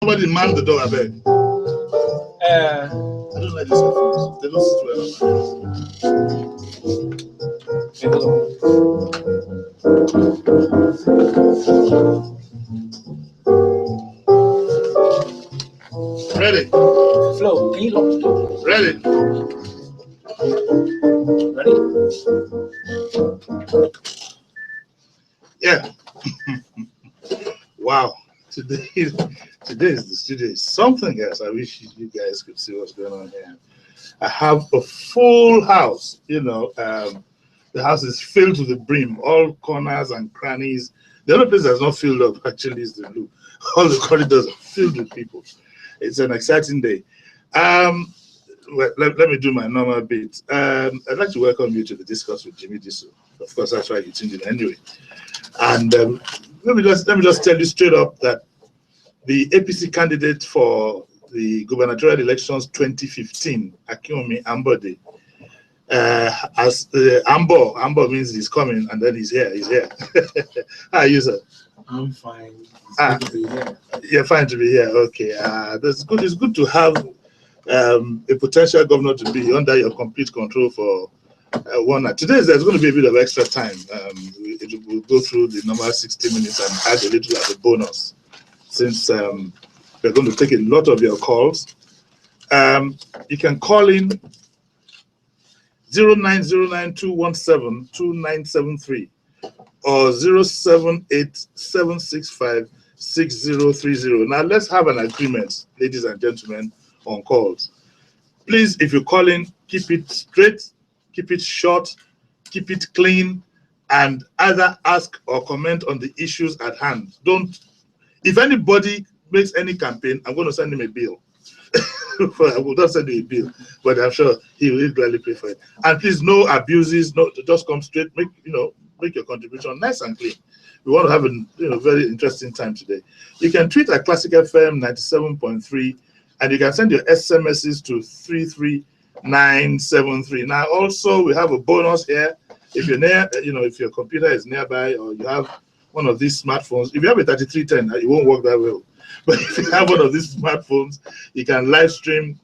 Somebody man the door, I beg. I don't like this headphones. They don't sit well. Ready? Flo, can you lock the door? Ready? Ready? Yeah. Wow. Today is the studio is something else. I wish you guys could see what's going on here. I have a full house. The house is filled to the brim, all corners and crannies. The only place that's not filled up actually is the loo. All the corridors are filled with people. It's an exciting day. Well, let me do my normal bit. I'd like to welcome you to the Discourse with Jimi Disu. Of course, that's why you tuned in anyway. And let me just tell you straight up that the APC candidate for the gubernatorial elections 2015, Akinwunmi Ambode, as Ambo means he's coming, and then he's here. How are you, sir? I'm fine. It's good to be here. You're fine to be here. Okay. That's good. It's good to have a potential governor to be under your complete control for one night. Today there's going to be a bit of extra time. We'll go through the normal 60 minutes and add a little as a bonus, since we're going to take a lot of your calls. You can call in 09092172973 or 07876566030. Now let's have an agreement, ladies and gentlemen, on calls. Please, if you call in, keep it straight, keep it short, keep it clean, and either ask or comment on the issues at hand. If anybody makes any campaign, I'm going to send him a bill. I will not send you a bill, but I'm sure he will gladly pay for it. And please, no abuses, no, just come straight, make your contribution nice and clean. We want to have a very interesting time today. You can tweet at Classic FM 97.3, and you can send your SMSs to 33973. Now, also we have a bonus here. If you're near, if your computer is nearby, or you have one of these smartphones, if you have a 3310, it won't work that well. But if you have one of these smartphones, you can live stream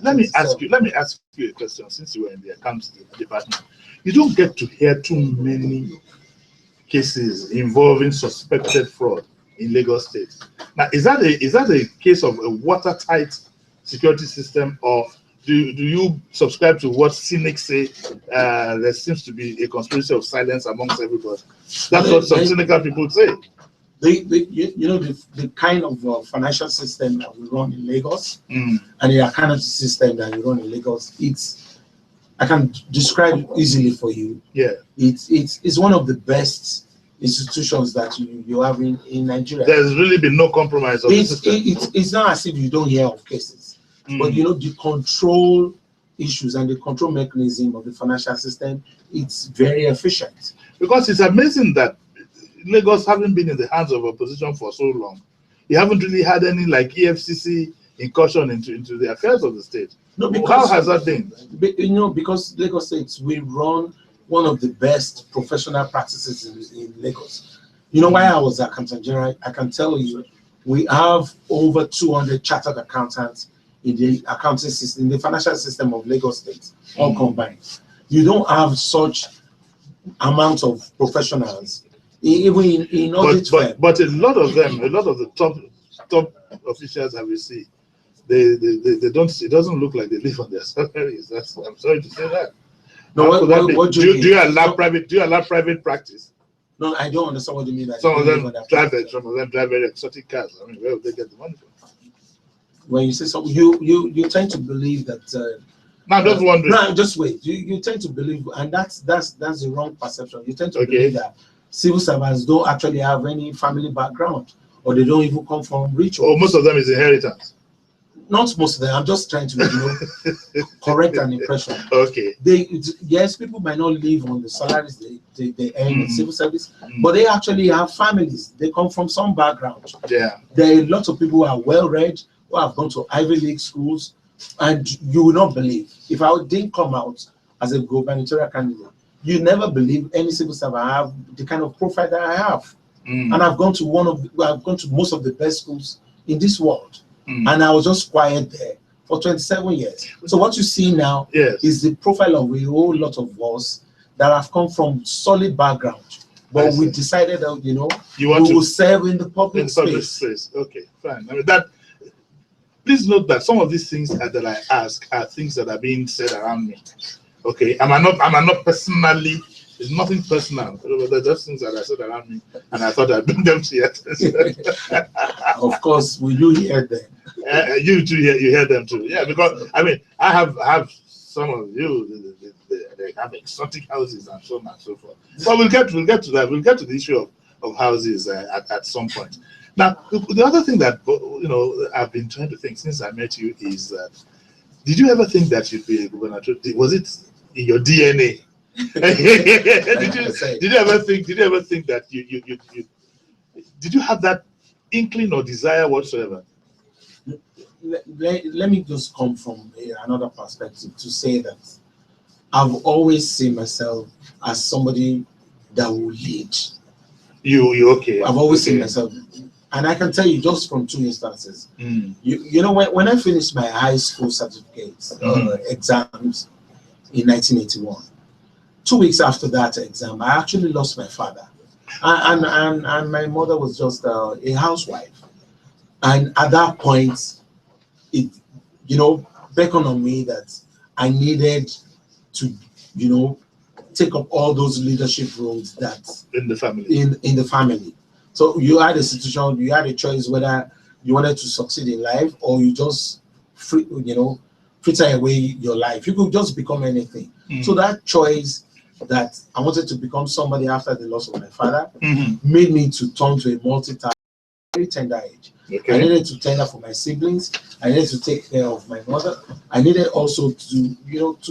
Let me ask you a question. Since you were in the accounts department, you don't get to hear too many cases involving suspected fraud in Lagos State. Now, is that a case of a watertight security system, or do you subscribe to what cynics say? There seems to be a conspiracy of silence amongst everybody. That's what some cynical people say. The kind of financial system that we run in Lagos and the accounting system that we run in Lagos, I can describe it easily for you. Yeah, it's one of the best institutions that you have in Nigeria. There's really been no compromise of the system. It's not as if you don't hear of cases, but the control issues and the control mechanism of the financial system, it's very efficient. Because it's amazing that Lagos, having been in the hands of opposition for so long, you haven't really had any like EFCC incursion into the affairs of the state. No, because, how has that been? Because Lagos State, we run one of the best professional practices in Lagos. While I was accountant general, I can tell you, we have over 200 chartered accountants in the accounting system, in the financial system of Lagos State, all combined. You don't have such amount of professionals, even in audit. But a lot of the top officials that we see, they don't. It doesn't look like they live on their salaries. I'm sorry to say that. No, do you allow private practice? No, I don't understand what you mean. Some of them drive very exotic cars. I mean, where would they get the money from? When you say something, you tend to believe that. No, I'm just wondering. No, just wait. You tend to believe, and that's the wrong perception. You tend to believe that civil servants don't actually have any family background, or they don't even come from rich. Or most of them is inheritance. Not most of them. I'm just trying to correct an impression. Okay. Yes, people might not live on the salaries they earn in civil service, but they actually have families. They come from some background. Yeah. There are lots of people who are well read, who have gone to Ivy League schools, and you will not believe, if I didn't come out as a gubernatorial candidate, you never believe any civil servant have the kind of profile that I have. And I've gone to most of the best schools in this world. And I was just quiet there for 27 years. So what you see now is the profile of a whole lot of us that have come from solid background. But we decided that, we will serve in the public space. Okay, fine. I mean, please note that some of these things that I ask are things that are being said around me. Okay, I'm not personally. It's nothing personal. They're just things that I said around me, and I thought I'd bring them to your attention. Of course, we do hear them. You too, you hear them too. Yeah, because I mean, I have some of you. They have exotic houses and so on and so forth. But we'll get to that. We'll get to the issue of houses at some point. Now, the other thing that I've been trying to think since I met you is that did you ever think that you'd be a gubernatorial? Was it in your DNA? did you ever think that you did you have that inkling or desire whatsoever? Let me just come from another perspective to say that I've always seen myself as somebody that will lead. You okay? I've always seen myself, and I can tell you just from two instances. When I finished my high school certificates exams in 1981. 2 weeks after that exam, I actually lost my father, and my mother was just a housewife. And at that point, it beckoned on me that I needed to take up all those leadership roles that in the family. In the family. So you had a situation, you had a choice whether you wanted to succeed in life or you just fritter away your life. You could just become anything. So that choice that I wanted to become somebody after the loss of my father made me to turn to a multitask very tender age. I needed to tender for my siblings. I needed to take care of my mother. I needed also to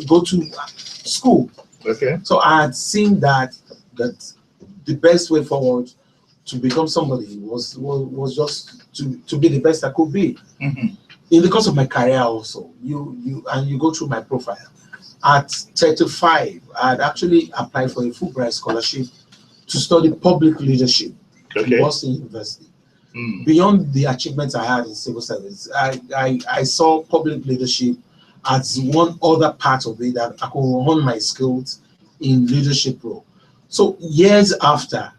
go to school. So I had seen that the best way forward to become somebody was just to be the best I could be. In the course of my career also, you go through my profile. At 35, I had actually applied for a Fulbright scholarship to study public leadership at Boston University. Beyond the achievements I had in civil service, I saw public leadership as one other part of it, that I could hone my skills in leadership role. So years after,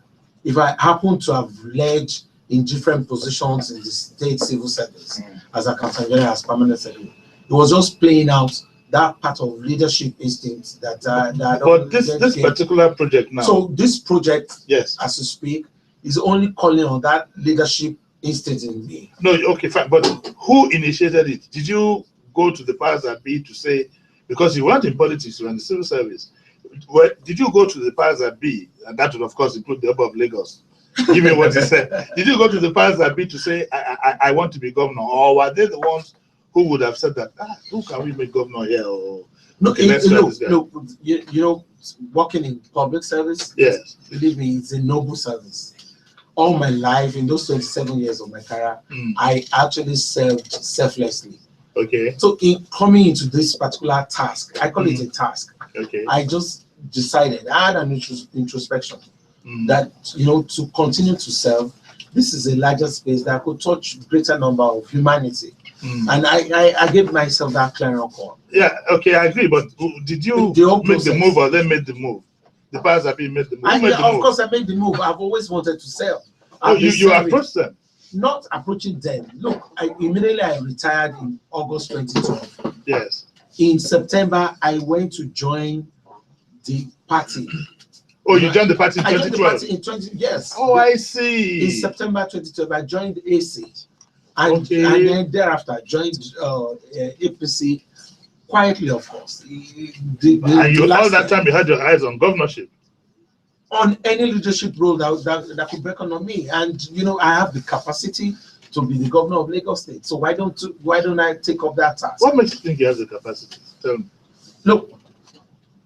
if I happen to have led in different positions in the state civil service, as accountant general, as permanent secretary, it was just playing out that part of leadership instinct that. But this particular project now. So this project, yes, as we speak, is only calling on that leadership instinct in me. No, okay, fine. But who initiated it? Did you go to the powers that be to say, because you weren't in politics, you were in the civil service? Did you go to the powers that be, and that would of course include the Oba of Lagos? Give me what he said. Did you go to the powers that be to say, I want to be governor, or were they the ones who would have said that, who can we make governor here? Or no, you know, working in public service, yes, believe me, it's a noble service. All my life, in those 27 years of my career, I actually served selflessly. Okay. So in coming into this particular task, I call it a task. Okay. I just decided, I had an introspection that, you know, to continue to serve, this is a larger space that could touch greater number of humanity. And I gave myself that clarion call. Yeah, okay, I agree. But did you make the move, or they made the move? The powers that be made the move. Of course, I made the move. I've always wanted to serve. You approached them? Not approaching them. Look, immediately I retired in August 2012. Yes. In September, I went to join the party. Oh, you joined the party in 2012? I joined the party in yes. Oh, I see. In September 2012, I joined AC. And then thereafter, I joined APC quietly, of course. And you all that time you had your eyes on governorship? On any leadership role that could beckon on me. And you know, I have the capacity to be the governor of Lagos State. So why don't I take up that task? What makes you think you have the capacity? Tell me. Look,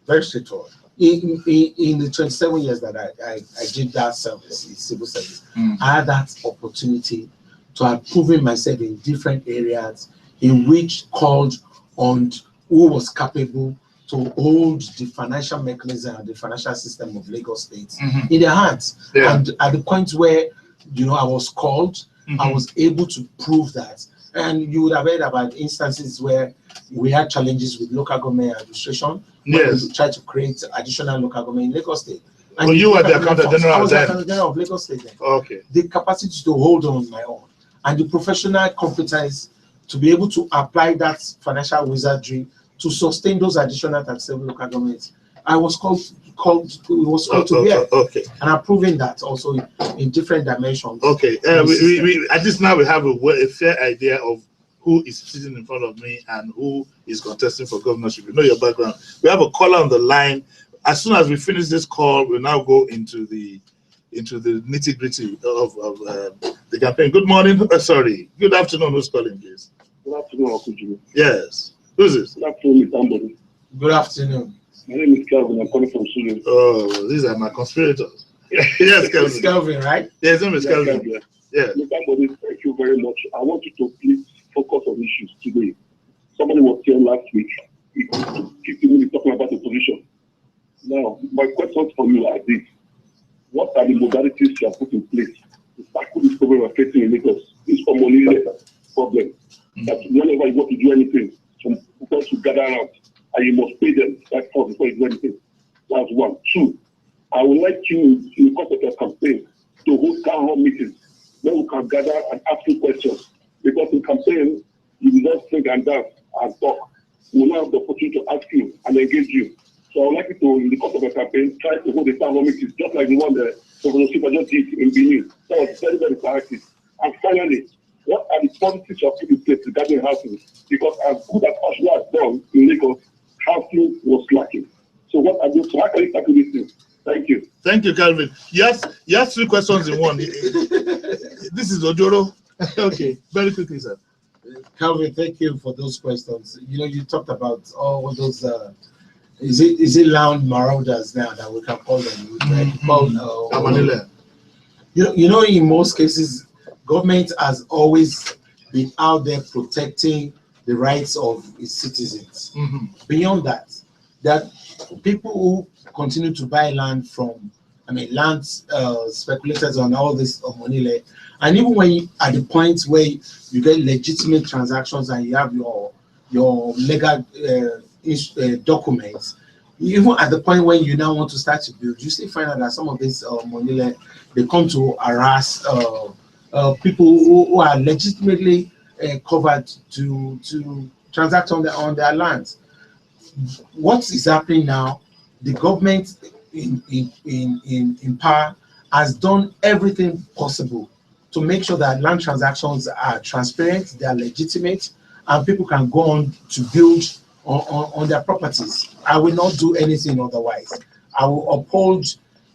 very straightforward. In the 27 years that I did that service, the civil service, I had that opportunity to have proven myself in different areas in which called on who was capable to hold the financial mechanism and the financial system of Lagos State in their hands. Yeah. And at the point where, you know, I was called, I was able to prove that. And you would have heard about instances where we had challenges with local government administration. Yes. We tried to create additional local government in Lagos State. And so you were the accountant general? I was the accountant general of Lagos State then. Okay. The capacity to hold on my own and the professional competence to be able to apply that financial wizardry to sustain those additional taxable local governments. I was called to bear. Okay. And I'm proving that also in different dimensions. Okay. We at least now we have a fair idea of who is sitting in front of me and who is contesting for governorship. You know your background. We have a caller on the line. As soon as we finish this call, we'll now go into the nitty-gritty of the campaign. Good morning. Good afternoon. Who's calling, please? Good afternoon, Jimi. Yes. Who's this? Good afternoon, Mr. Ambode. Good afternoon. My name is Kelvin. I'm calling from Sudan. Oh, these are my conspirators. Yes, Kelvin. It's Kelvin, right? Yes, name is Kelvin. Yes. Mr. Ambode, thank you very much. I want you to please focus on issues today. Somebody was here last week. He took 15 minutes talking about the position. Now, my questions for you are this. What are the modalities you have put in place to tackle this problem we're facing in Lagos? This money problem. That whenever you want to do anything, some people should gather around and you must pay them that cost before you do anything. That's one. Two, I would like you, in the course of your campaign, to hold town hall meetings where we can gather and ask you questions. Because in campaign, you will just sing and dance and talk. We will not have the opportunity to ask you and engage you. So I would like you to, in the course of your campaign, try to hold the town hall meetings, just like the one the Governorship just did in Benin. That was very, very proactive. And finally, what are the policies you have put in place regarding housing? Because as good as Oslo has done in Lagos, housing was lacking. So what are those? So how can you tackle this thing? Thank you. Thank you, Calvin. Yes, you asked 3 questions in one. This is Ojoro. Okay, very quickly, sir. Calvin, thank you for those questions. You know, you talked about all those. Is it land marauders now that we can call them? You know, in most cases, government has always been out there protecting the rights of its citizens. Beyond that people who continue to buy land from, land speculators on all this money, and even when you, at the point where you get legitimate transactions and you have your your legal documents, even at the point when you now want to start to build, you still find out that some of these money, they come to harass people who are legitimately covered to transact on their lands. What is happening now? The government in power has done everything possible to make sure that land transactions are transparent, they are legitimate, and people can go on to build on their properties. I will not do anything otherwise. I will uphold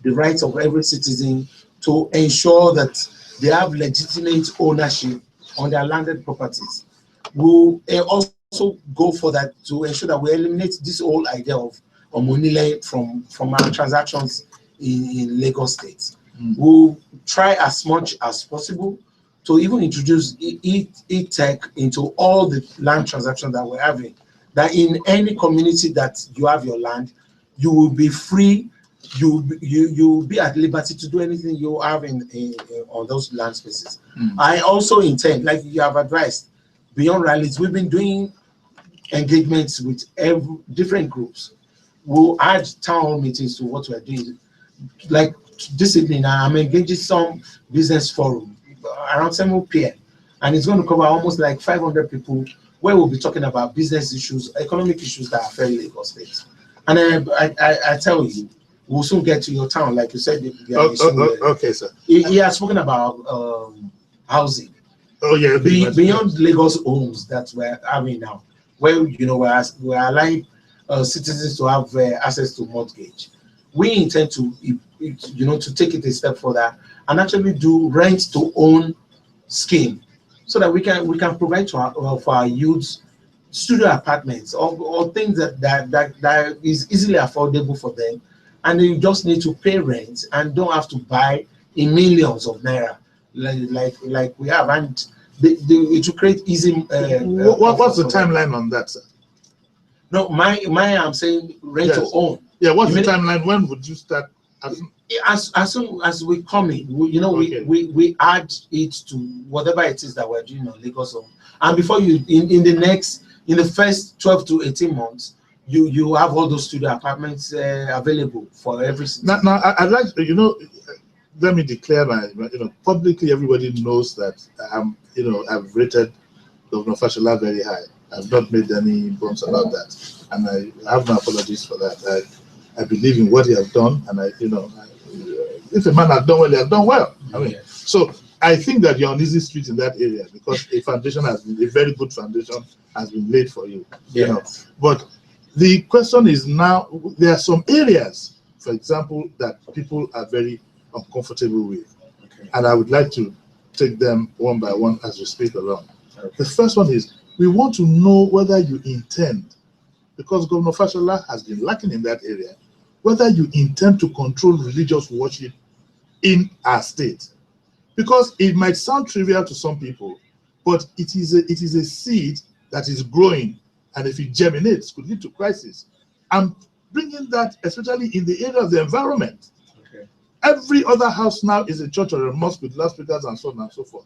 the rights of every citizen to ensure that they have legitimate ownership on their landed properties. We'll also go for that to ensure that we eliminate this whole idea of money from our transactions in Lagos State. We'll try as much as possible to even introduce e-tech into all the land transactions that we're having. That in any community that you have your land, you will be free. You will be at liberty to do anything you have on those land spaces. I also intend, like you have advised, beyond rallies, we've been doing engagements with different groups. We'll add town hall meetings to what we're doing. Like this evening, I'm engaging some business forum around 7 p.m. and it's going to cover almost like 500 people, where we'll be talking about business issues, economic issues that affect Lagos State. And I tell you, we'll soon get to your town, like you said. Okay, sir. He has spoken about housing. Oh yeah, beyond Lagos homes that we're having now, where we're allowing citizens to have access to mortgage. We intend to to take it a step further and actually do rent to own scheme, so that we can provide for our youths studio apartments or things that is easily affordable for them, and they just need to pay rent and don't have to buy in millions of naira like we have, and it will create easy. What's the timeline on that, sir? No, my I'm saying rent to own. Yeah, what's the timeline? When would you start? As soon as we come in, we add it to whatever it is that we're doing on Lagos Home, and before you in the first 12 to 18 months, you have all those studio apartments available for every city. Now I'd like let me declare publicly. Everybody knows that I've rated Governor Fashola very high. I've not made any bones about that, and I have no apologies for that. I believe in what he has done, and if a man has done well, he has done well. So I think that you're on easy street in that area, because a very good foundation has been laid for you. But the question is now, there are some areas, for example, that people are very uncomfortable with, and I would like to take them one by one as we speak along. The first one is, we want to know whether you intend, because Governor Fashola has been lacking in that area, whether you intend to control religious worship in our state. Because it might sound trivial to some people, but it is a seed that is growing, and if it germinates, could lead to crisis. I'm bringing that especially in the area of the environment. Every other house now is a church or a mosque with loudspeakers and so on and so forth.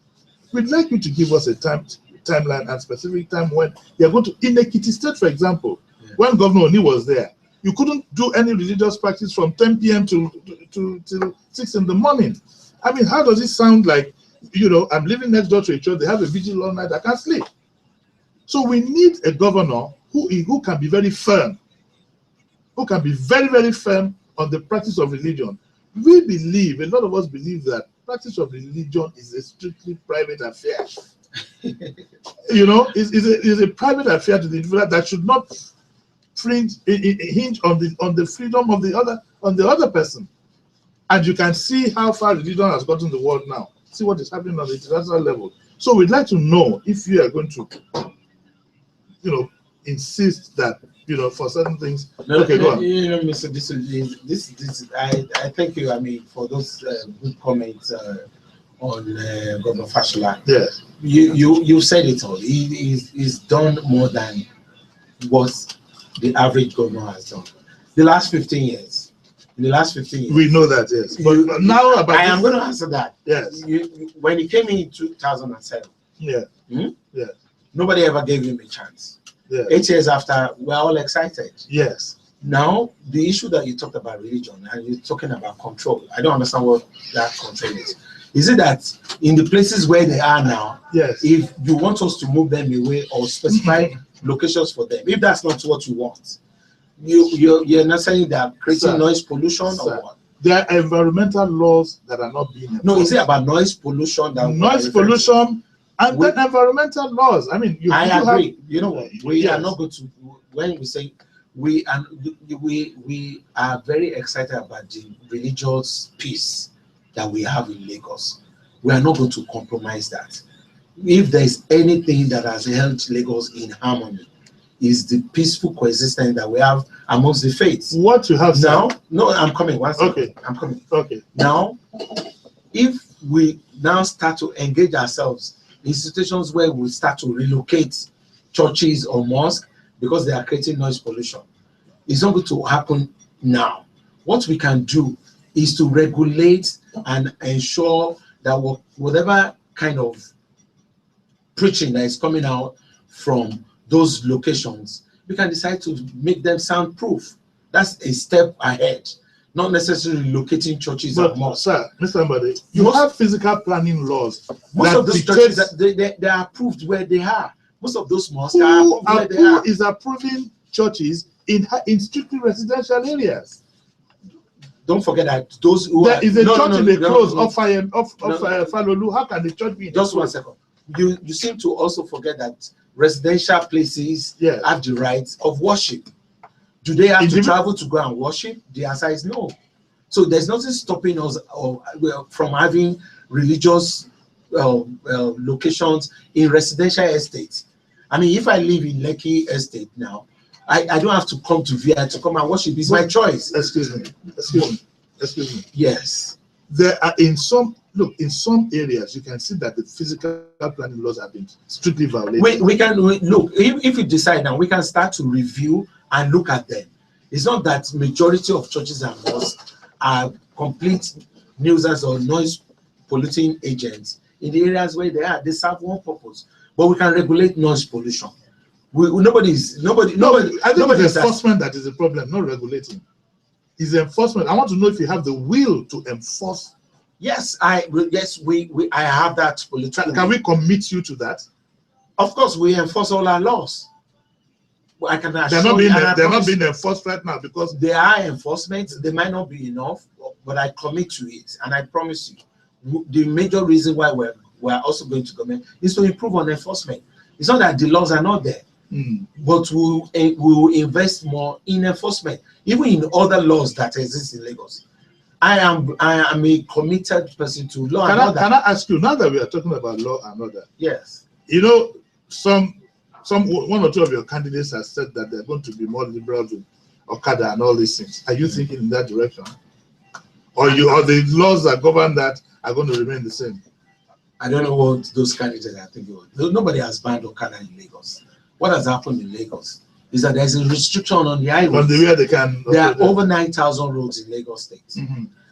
We'd like you to give us a timeline and specific time when you're going to, in Ekiti State, for example, when Governor Oni was there, you couldn't do any religious practice from 10 p.m. to 6 in the morning. I mean, how does it sound like, I'm living next door to a church, they have a vigil all night, I can't sleep. So we need a governor who can be very firm, who can be very, very firm on the practice of religion. We believe, a lot of us believe, that practice of religion is a strictly private affair. Is a private affair to the individual that should not hinge on the freedom of the other person. And you can see how far religion has gotten the world now. See what is happening on the international level. So we'd like to know if you are going to, insist that, for certain things. Okay, go on. Mr. Disu, I thank you. For those good comments on Governor Fashola. Yes. You said it all. He's done more than what the average governor has done. In the last 15 years. We know that, yes. But now I am going to answer that. Yes. When he came in 2007, yeah. Nobody ever gave him a chance. Yeah. 8 years after, we're all excited. Yes. Now, the issue that you talked about religion, and you're talking about control, I don't understand what that control is. Is it that in the places where they are now, yes, if you want us to move them away or specify locations for them, if that's not what you want, you're not saying that creating noise pollution or what? There are environmental laws that are not being enforced. No, is it about noise pollution? That noise pollution and then environmental laws. I mean, I agree. You know what? We are not going to, when we say we are very excited about the religious peace that we have in Lagos. We are not going to compromise that. If there is anything that has held Lagos in harmony, is the peaceful coexistence that we have amongst the faiths. What you have now? No, I'm coming. One second. Okay, I'm coming. Okay. Now, if we now start to engage ourselves in situations where we start to relocate churches or mosques because they are creating noise pollution, it's not going to happen now. What we can do is to regulate and ensure that whatever kind of preaching that is coming out from those locations, we can decide to make them soundproof. That's a step ahead, not necessarily locating churches. But sir, Mr. Ambode, you have physical planning laws. Most of those churches, they are approved where they are. Most of those mosques are approved where they are. Who is approving churches in strictly residential areas? Don't forget that those who there is a church in the close of Falolu. How can the church be? Just 1 second. You seem to also forget that residential places have the right of worship. Do they have to travel to go and worship? The answer is no. So there's nothing stopping us from having religious locations in residential estates. I mean, if I live in Lekki Estate now, I don't have to come to VI to come and worship. It's my choice. Excuse me. Yes. There are in some areas you can see that the physical planning laws have been strictly violated. We can look, if you decide now, we can start to review and look at them. It's not that majority of churches and mosques are complete nuisance or noise polluting agents in the areas where they are. They serve one purpose, but we can regulate noise pollution. Nobody. I think it's enforcement that is the problem, not regulating. It's enforcement. I want to know if you have the will to enforce. Yes, I have that political. Can we commit you to that? Of course, we enforce all our laws. I can assure they're not being enforced right now because they are enforcement. They might not be enough, but I commit to it, and I promise you, the major reason why we're also going to government is to improve on enforcement. It's not that the laws are not there, but we'll invest more in enforcement, even in other laws that exist in Lagos. I am a committed person to law and order. Can I ask you, now that we are talking about law and order? Yes. You know, one or two of your candidates have said that they're going to be more liberal with Okada and all these things. Are you thinking in that direction? Or the laws that govern that are going to remain the same? I don't know what those candidates are thinking of. Nobody has banned Okada in Lagos. What has happened in Lagos is that there's a restriction on the highways. On the way they can. There are over 9,000 roads in Lagos State,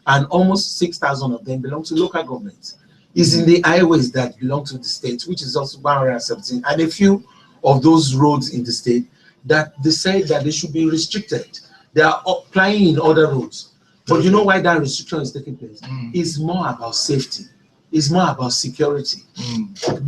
and almost 6,000 of them belong to local governments. It's in the highways that belong to the state, which is also 117, and a few of those roads in the state that they say that they should be restricted. They are applying in other roads. But you know why that restriction is taking place? It's more about safety. It's more about security.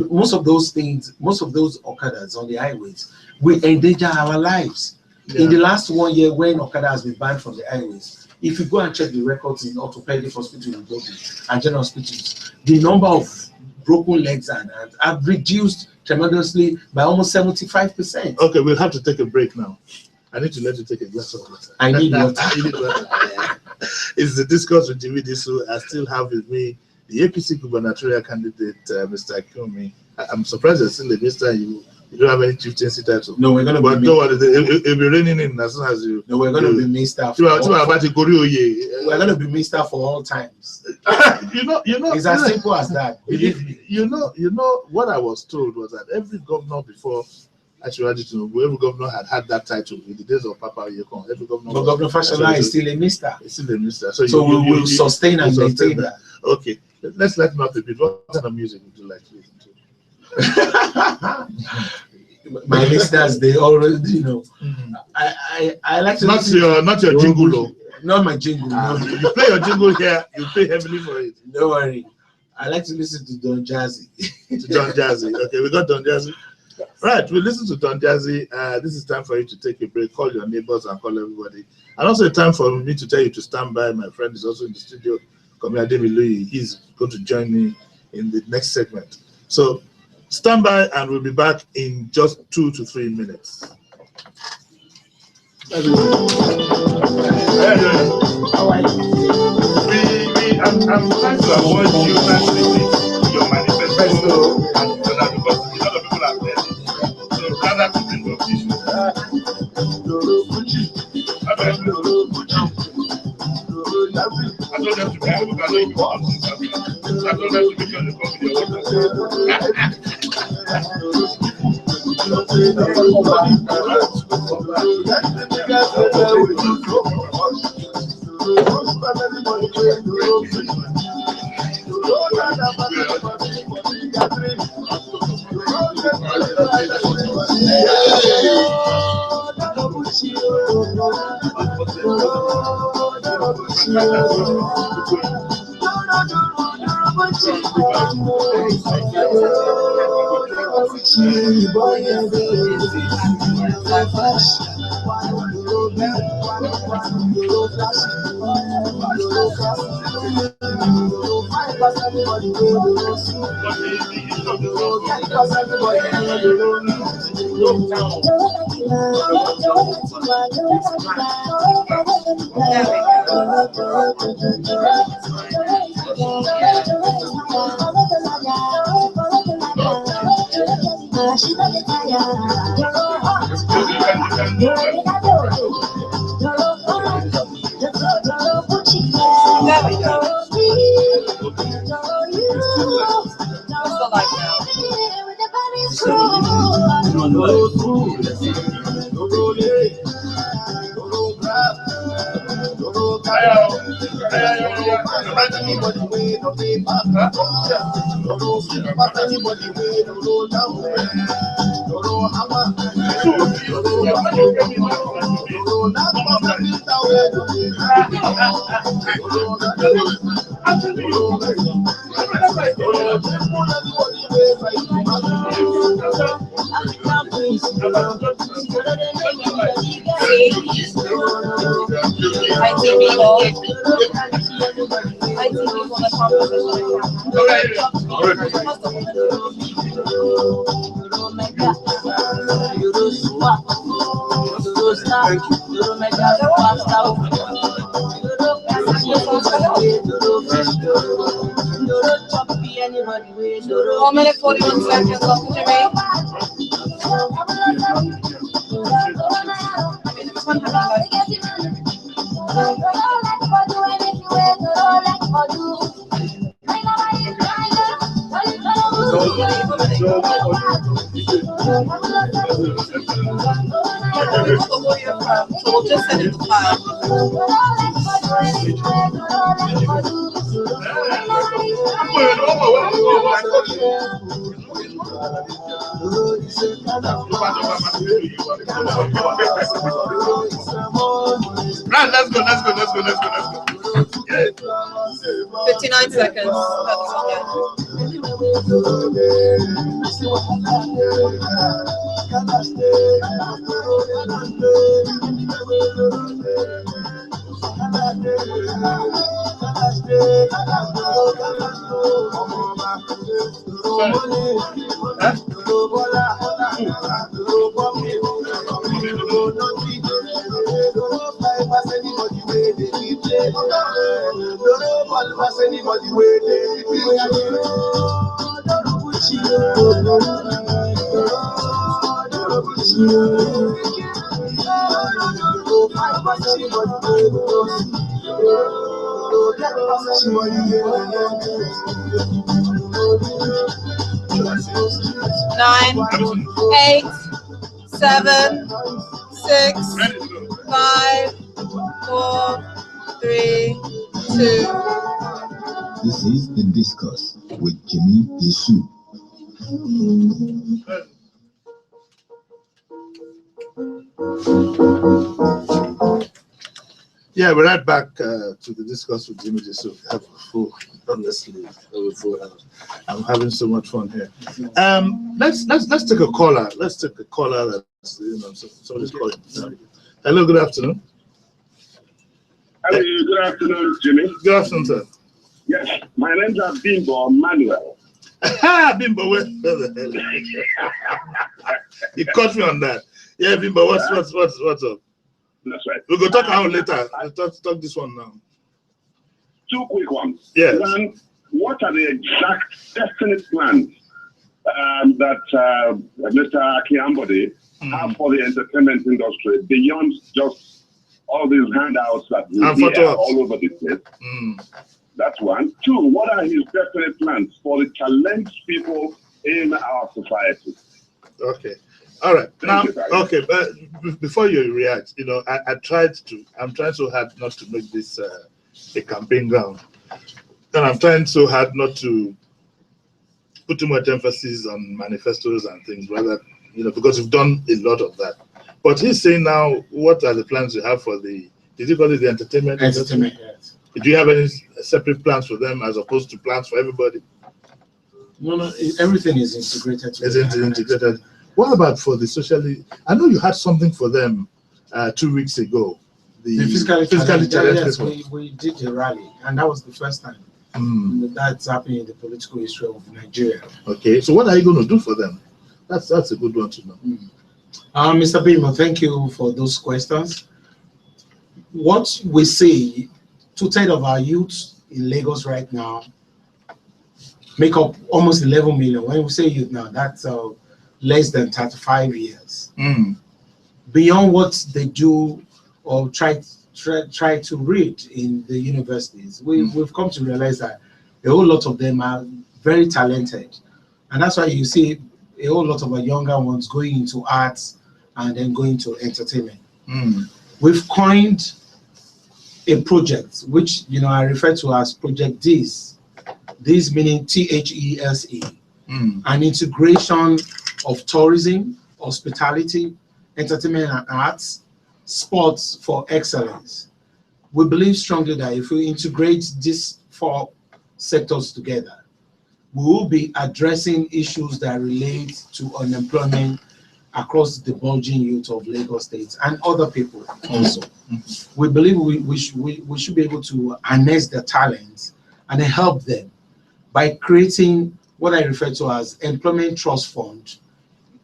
Most of those things, most of those Okadas on the highways will endanger our lives. In the last 1 year, when Okada has been banned from the highways, if you go and check the records in orthopedic hospital in Gobi and general hospitals, the number of broken legs and hands have reduced tremendously by almost 75%. Okay, we'll have to take a break now. I need to let you take a glass of water. I need water. It's the Discourse with Jimi Disu. I still have with me the APC gubernatorial candidate, Mr. Akinwunmi. I'm surprised you're still a minister. You don't have any chieftaincy title. No, we're going to be. Don't worry, it'll be raining in as soon as you. No, we're going to be minister. We're going to be minister for all times. you know. It's as simple as that. Believe me. You know what I was told was that every governor before, actually, every governor had that title in the days of Papa Yekon. Every governor. But Governor Fashola is still a minister. It's still a minister. So we will sustain and maintain that. Okay, let's lighten up a bit. What kind of music would you like to listen to? my listeners, they already, you know. I like to not your jingle, though. Not my jingle. No. You play your jingle here, you pay heavily for it. Don't worry. I like to listen to Don Jazzy. To Don Jazzy. Okay, we got Don Jazzy. Right, we listen to Don Jazzy. This is time for you to take a break, call your neighbors and call everybody. And also a time for me to tell you to stand by. My friend is also in the studio, Komia Louis. He's going to join me in the next segment. So stand by and we'll be back in just 2 to 3 minutes. I'm trying to avoid you translating your manifesto and so that because a lot of people are there. So rather to bring up issues. I told them to be able to know you want to. I told them to be able to come with your One minute, 41 seconds left, Jimmy. So we'll just send it to file. 59 seconds. That's all, yeah. Nine, 8, 7, 6, 5, 4, 3, 2. This is The Discourse with Jimi, Disu. Yeah, we're right back to the discourse with Jimi Disu. Have a full, honestly, have a full house. I'm having so much fun here. Let's take a caller. Let's take a caller. That's, you know, somebody's calling. Hello, good afternoon. Hello, good afternoon, Jimmy. Good afternoon, sir. Yes, my name is Bimbo Manuel. Bimbo, where the hell? You caught me on that. Yeah, Bimbo, what's up? That's right. We'll go talk out later. Let's talk this one now. Two quick ones. Yes. One, what are the exact definite plans that Mr. Akinwunmi Ambode have for the entertainment industry beyond just all these handouts that we hear all over the place? That's one. Two, what are his definite plans for the challenged people in our society? Okay. All right. Now, okay, but before you react, you know, I'm trying so hard not to make this a campaign ground. And I'm trying so hard not to put too much emphasis on manifestos and things, rather, you know, because we've done a lot of that. But he's saying now, what are the plans you have for the, did you call it the entertainment? Entertainment, yes. Do you have any separate plans for them as opposed to plans for everybody? No, everything is integrated. It's integrated. What about for the socially? I know you had something for them 2 weeks ago. The physically challenged people. Yes, we did a rally, and that was the first time that's happening in the political history of Nigeria. Okay, so what are you going to do for them? That's a good one to know. Mr. Bimo, thank you for those questions. What we see, 2/3 of our youth in Lagos right now make up almost 11 million. When we say youth now, that's less than 35 years. Beyond what they do or try to read in the universities, we've come to realize that a whole lot of them are very talented, and that's why you see a whole lot of our younger ones going into arts and then going to entertainment. We've coined a project which, you know, I refer to as Project Dis. This meaning THESE, an integration of tourism, hospitality, entertainment and arts, sports for excellence. We believe strongly that if we integrate these 4 sectors together, we will be addressing issues that relate to unemployment across the bulging youth of Lagos State and other people also. We believe we should be able to harness their talents and help them by creating what I refer to as employment trust fund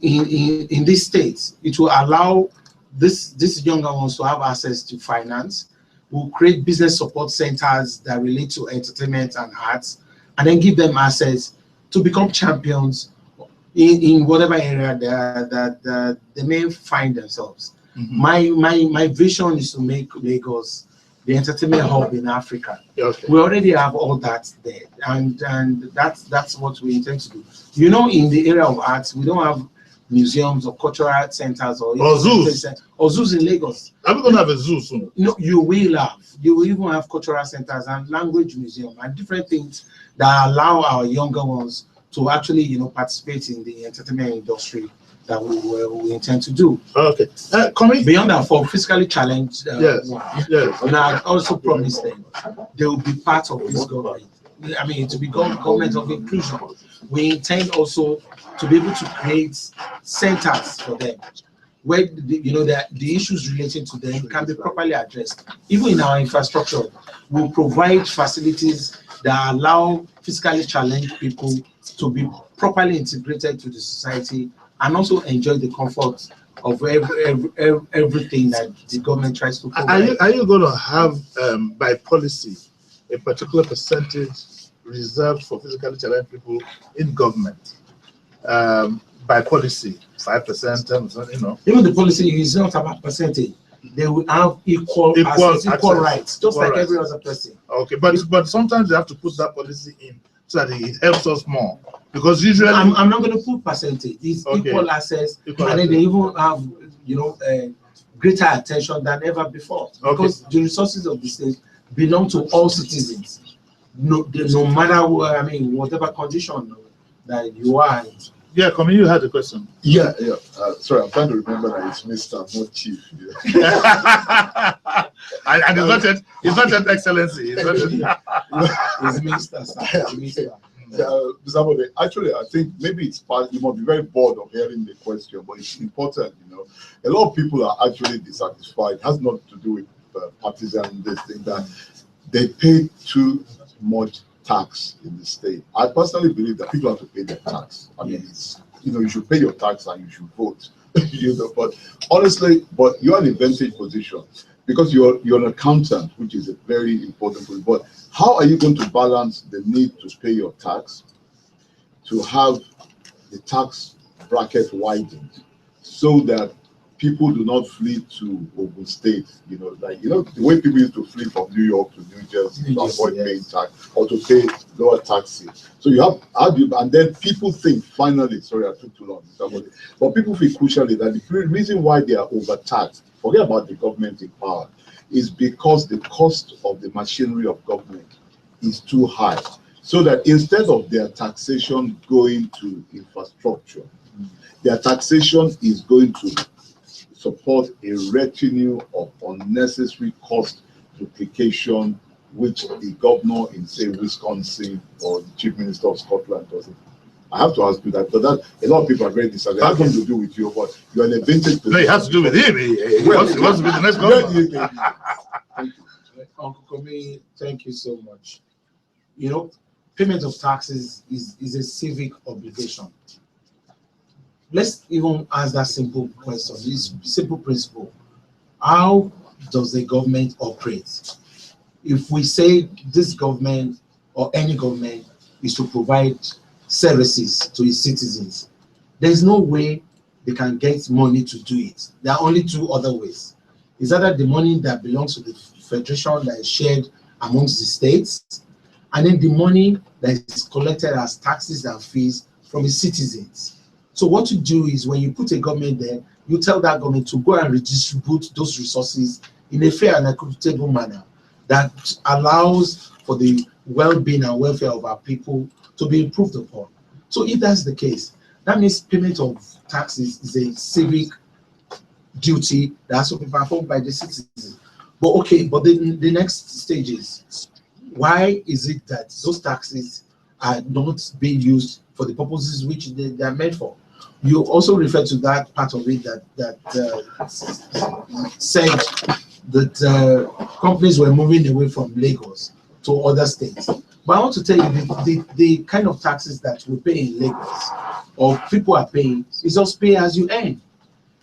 in this state. It will allow these younger ones to have access to finance. We'll create business support centers that relate to entertainment and arts, and then give them access to become champions in whatever area that they may find themselves. My vision is to make Lagos the entertainment hub in Africa. Okay. We already have all that there, and that's what we intend to do. You know, in the area of arts, we don't have museums or cultural art centers or zoos in Lagos. Are we going to have a zoo soon? No, you will have. You will even have cultural centers and language museum and different things that allow our younger ones to actually, you know, participate in the entertainment industry that we intend to do. Okay. Beyond that, for physically challenged, yes. And I also promised them they will be part of this government. I mean, to be government of inclusion. We intend also to be able to create centers for them, where the issues relating to them can be properly addressed. Even in our infrastructure, we'll provide facilities that allow physically challenged people to be properly integrated to the society and also enjoy the comfort of everything that the government tries to provide. Are you going to have, by policy, a particular percentage reserved for physically challenged people in government? By policy, 5%, 10%, you know. Even the policy is not about percentage. They will have equal rights, just like every other person. Okay, but sometimes you have to put that policy in so that it helps us more. Because usually I'm not going to put percentage. It's equal access, and then they even have, you know, greater attention than ever before. Because the resources of the state belong to all citizens, no matter whatever condition that you are in. Yeah, come you had a question. Yeah. Sorry, I'm trying to remember that it's Mr., not Chief. And it's not an excellency. It's Mr. Mr. Mr. Ambode, actually, I think maybe it's part, you might be very bored of hearing the question, but it's important, A lot of people are actually dissatisfied. It has not to do with partisan, this thing, that they pay too much tax in the state. I personally believe that people have to pay their tax. I mean, it's, you should pay your tax and you should vote. But honestly, you're in a vantage position because you're an accountant, which is a very important point. But how are you going to balance the need to pay your tax, to have the tax bracket widened so that people do not flee to Ogun State, the way people used to flee from New York to New Jersey to avoid paying tax or to pay lower taxes. So and then people think finally, sorry, I took too long, but people think crucially that the reason why they are overtaxed, forget about the government in power, is because the cost of the machinery of government is too high. So that instead of their taxation going to infrastructure, their taxation is going to support a retinue of unnecessary cost duplication, which the governor in, say, Wisconsin or the chief minister of Scotland doesn't. I have to ask you that, because a lot of people are very disagreeing. It has nothing to do with you, but you're in a vintage position. No, it has to do with him. He wants to be the next governor. Thank you. Uncle Komi, thank you so much. Payment of taxes is a civic obligation. Let's even ask that simple question, this simple principle. How does the government operate? If we say this government or any government is to provide services to its citizens, there's no way they can get money to do it. There are only two other ways. Is either the money that belongs to the federation that is shared amongst the states, and then the money that is collected as taxes and fees from its citizens. So what you do is when you put a government there, you tell that government to go and redistribute those resources in a fair and equitable manner that allows for the well-being and welfare of our people to be improved upon. So if that's the case, that means payment of taxes is a civic duty that has to be performed by the citizens. But the next stage is, why is it that those taxes are not being used for the purposes which they are meant for? You also refer to that part of it that said that companies were moving away from Lagos to other states. But I want to tell you the kind of taxes that we pay in Lagos or people are paying is just pay as you earn.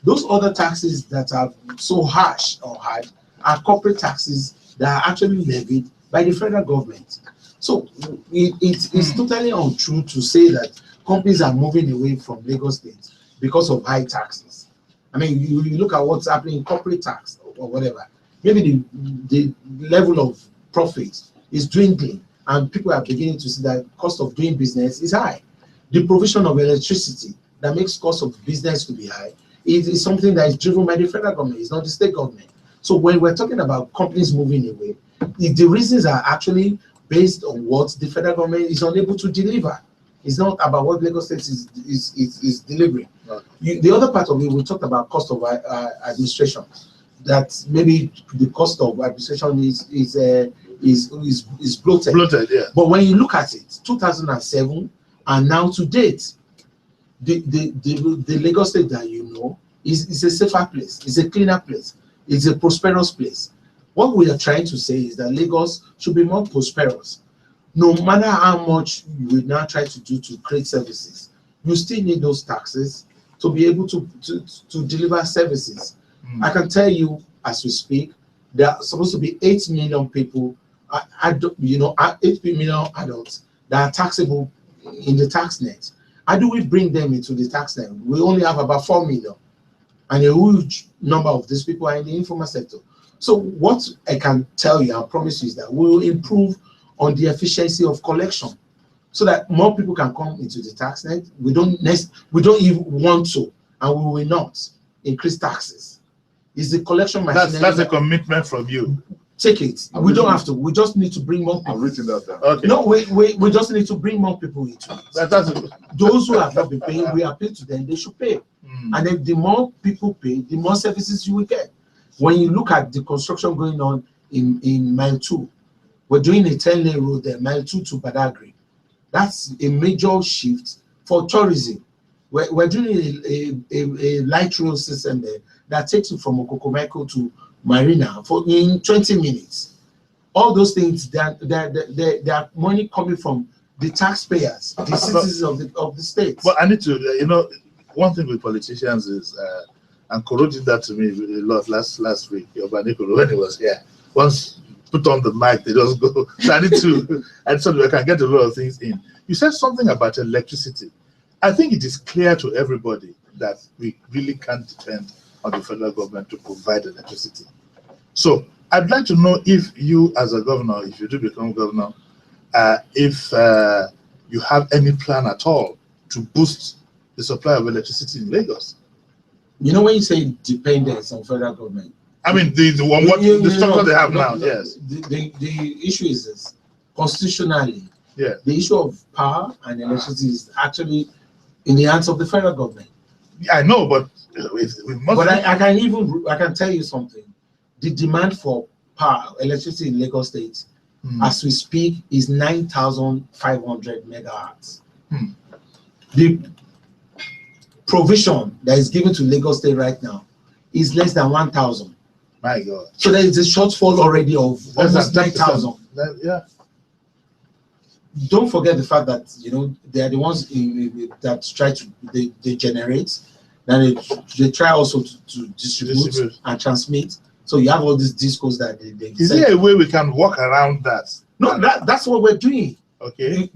Those other taxes that are so harsh or hard are corporate taxes that are actually levied by the federal government. So it's totally untrue to say that companies are moving away from Lagos State because of high taxes. I mean, you look at what's happening in corporate tax or whatever. Maybe the level of profit is dwindling and people are beginning to see that cost of doing business is high. The provision of electricity that makes cost of business to be high is something that is driven by the federal government, it's not the state government. So when we're talking about companies moving away, the reasons are actually based on what the federal government is unable to deliver. It's not about what Lagos State is delivering. Right. The other part of it, we talked about cost of administration. That maybe the cost of administration is bloated. Bloated, yeah. But when you look at it, 2007 and now to date, the Lagos State that is a safer place. It's a cleaner place. It's a prosperous place. What we are trying to say is that Lagos should be more prosperous. No matter how much you will now try to do to create services, you still need those taxes to be able to deliver services. I can tell you, as we speak, there are supposed to be 8 million people, 8 million adults that are taxable in the tax net. How do we bring them into the tax net? We only have about 4 million, and a huge number of these people are in the informal sector. So what I can tell you, I promise you, is that we will improve on the efficiency of collection so that more people can come into the tax net. We don't even want to, and we will not increase taxes. Is the collection machinery. That's a commitment from you. Take it. We don't have to. We just need to bring more people. I'm written that down. Okay. No, we just need to bring more people into it. That's Those who have not been paying, we appeal to them, they should pay. Mm. And then the more people pay, the more services you will get. When you look at the construction going on in Mile 2, we're doing a 10-lane road there, Mile 2 to Badagry. That's a major shift for tourism. We're doing a light rail system there that takes you from Okokomeko to Marina in 20 minutes. All those things, they are money coming from the taxpayers, the citizens of the state. But I need to, one thing with politicians is, and Koro did that to me a lot last week, Yobaniko, when he was here. Once put on the mic, they just go. So I need to, and so I can get a lot of things in. You said something about electricity. I think it is clear to everybody that we really can't depend on the federal government to provide electricity. So I'd like to know if you, as a governor, if you do become governor, if you have any plan at all to boost the supply of electricity in Lagos. You know, when you say dependence on federal government, I mean the structure they have now. Yes. The issue is this: constitutionally, yeah, the issue of power and electricity is actually in the hands of the federal government. Yeah, I know, but we must. But I can tell you something: the demand for power, electricity in Lagos State, as we speak, is 9,500 megahertz. The provision that is given to Lagos State right now is less than 1,000. My God! So there is a shortfall already of almost 9,000. Yeah. Don't forget the fact that they are the ones that try to they generate, then they try also to distribute and transmit. So you have all these discourse that they is there a way we can work around that? No, that's what we're doing. Okay.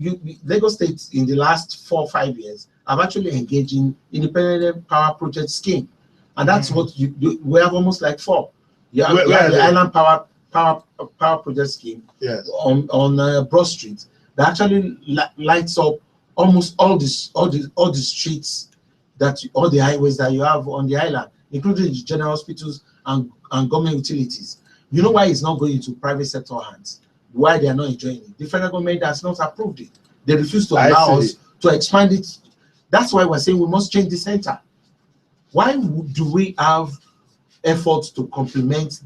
Lagos State in the last 4 or 5 years have actually engaged in independent power project scheme, and that's what we have almost like 4. Yeah, we have the Island Power Project scheme. Yes. On Broad Street that actually lights up almost all the streets all the highways that you have on the island, including the general hospitals and government utilities. You know why it's not going into private sector hands? Why they are not enjoying it? The federal government has not approved it. They refuse to allow us to expand it. That's why we're saying we must change the center. Why do we have efforts to complement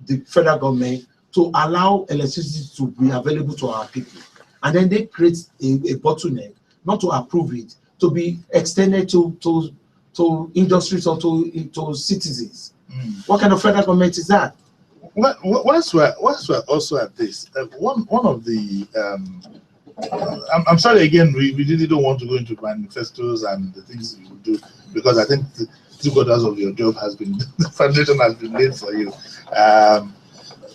the federal government to allow electricity to be available to our people, and then they create a bottleneck not to approve it to be extended to industries or to citizens? What kind of federal government is that? Once we're also at this, one of the I'm sorry again, we really don't want to go into manifestos and the things you do, because I think the 3/4 of your job has been the foundation has been laid for you.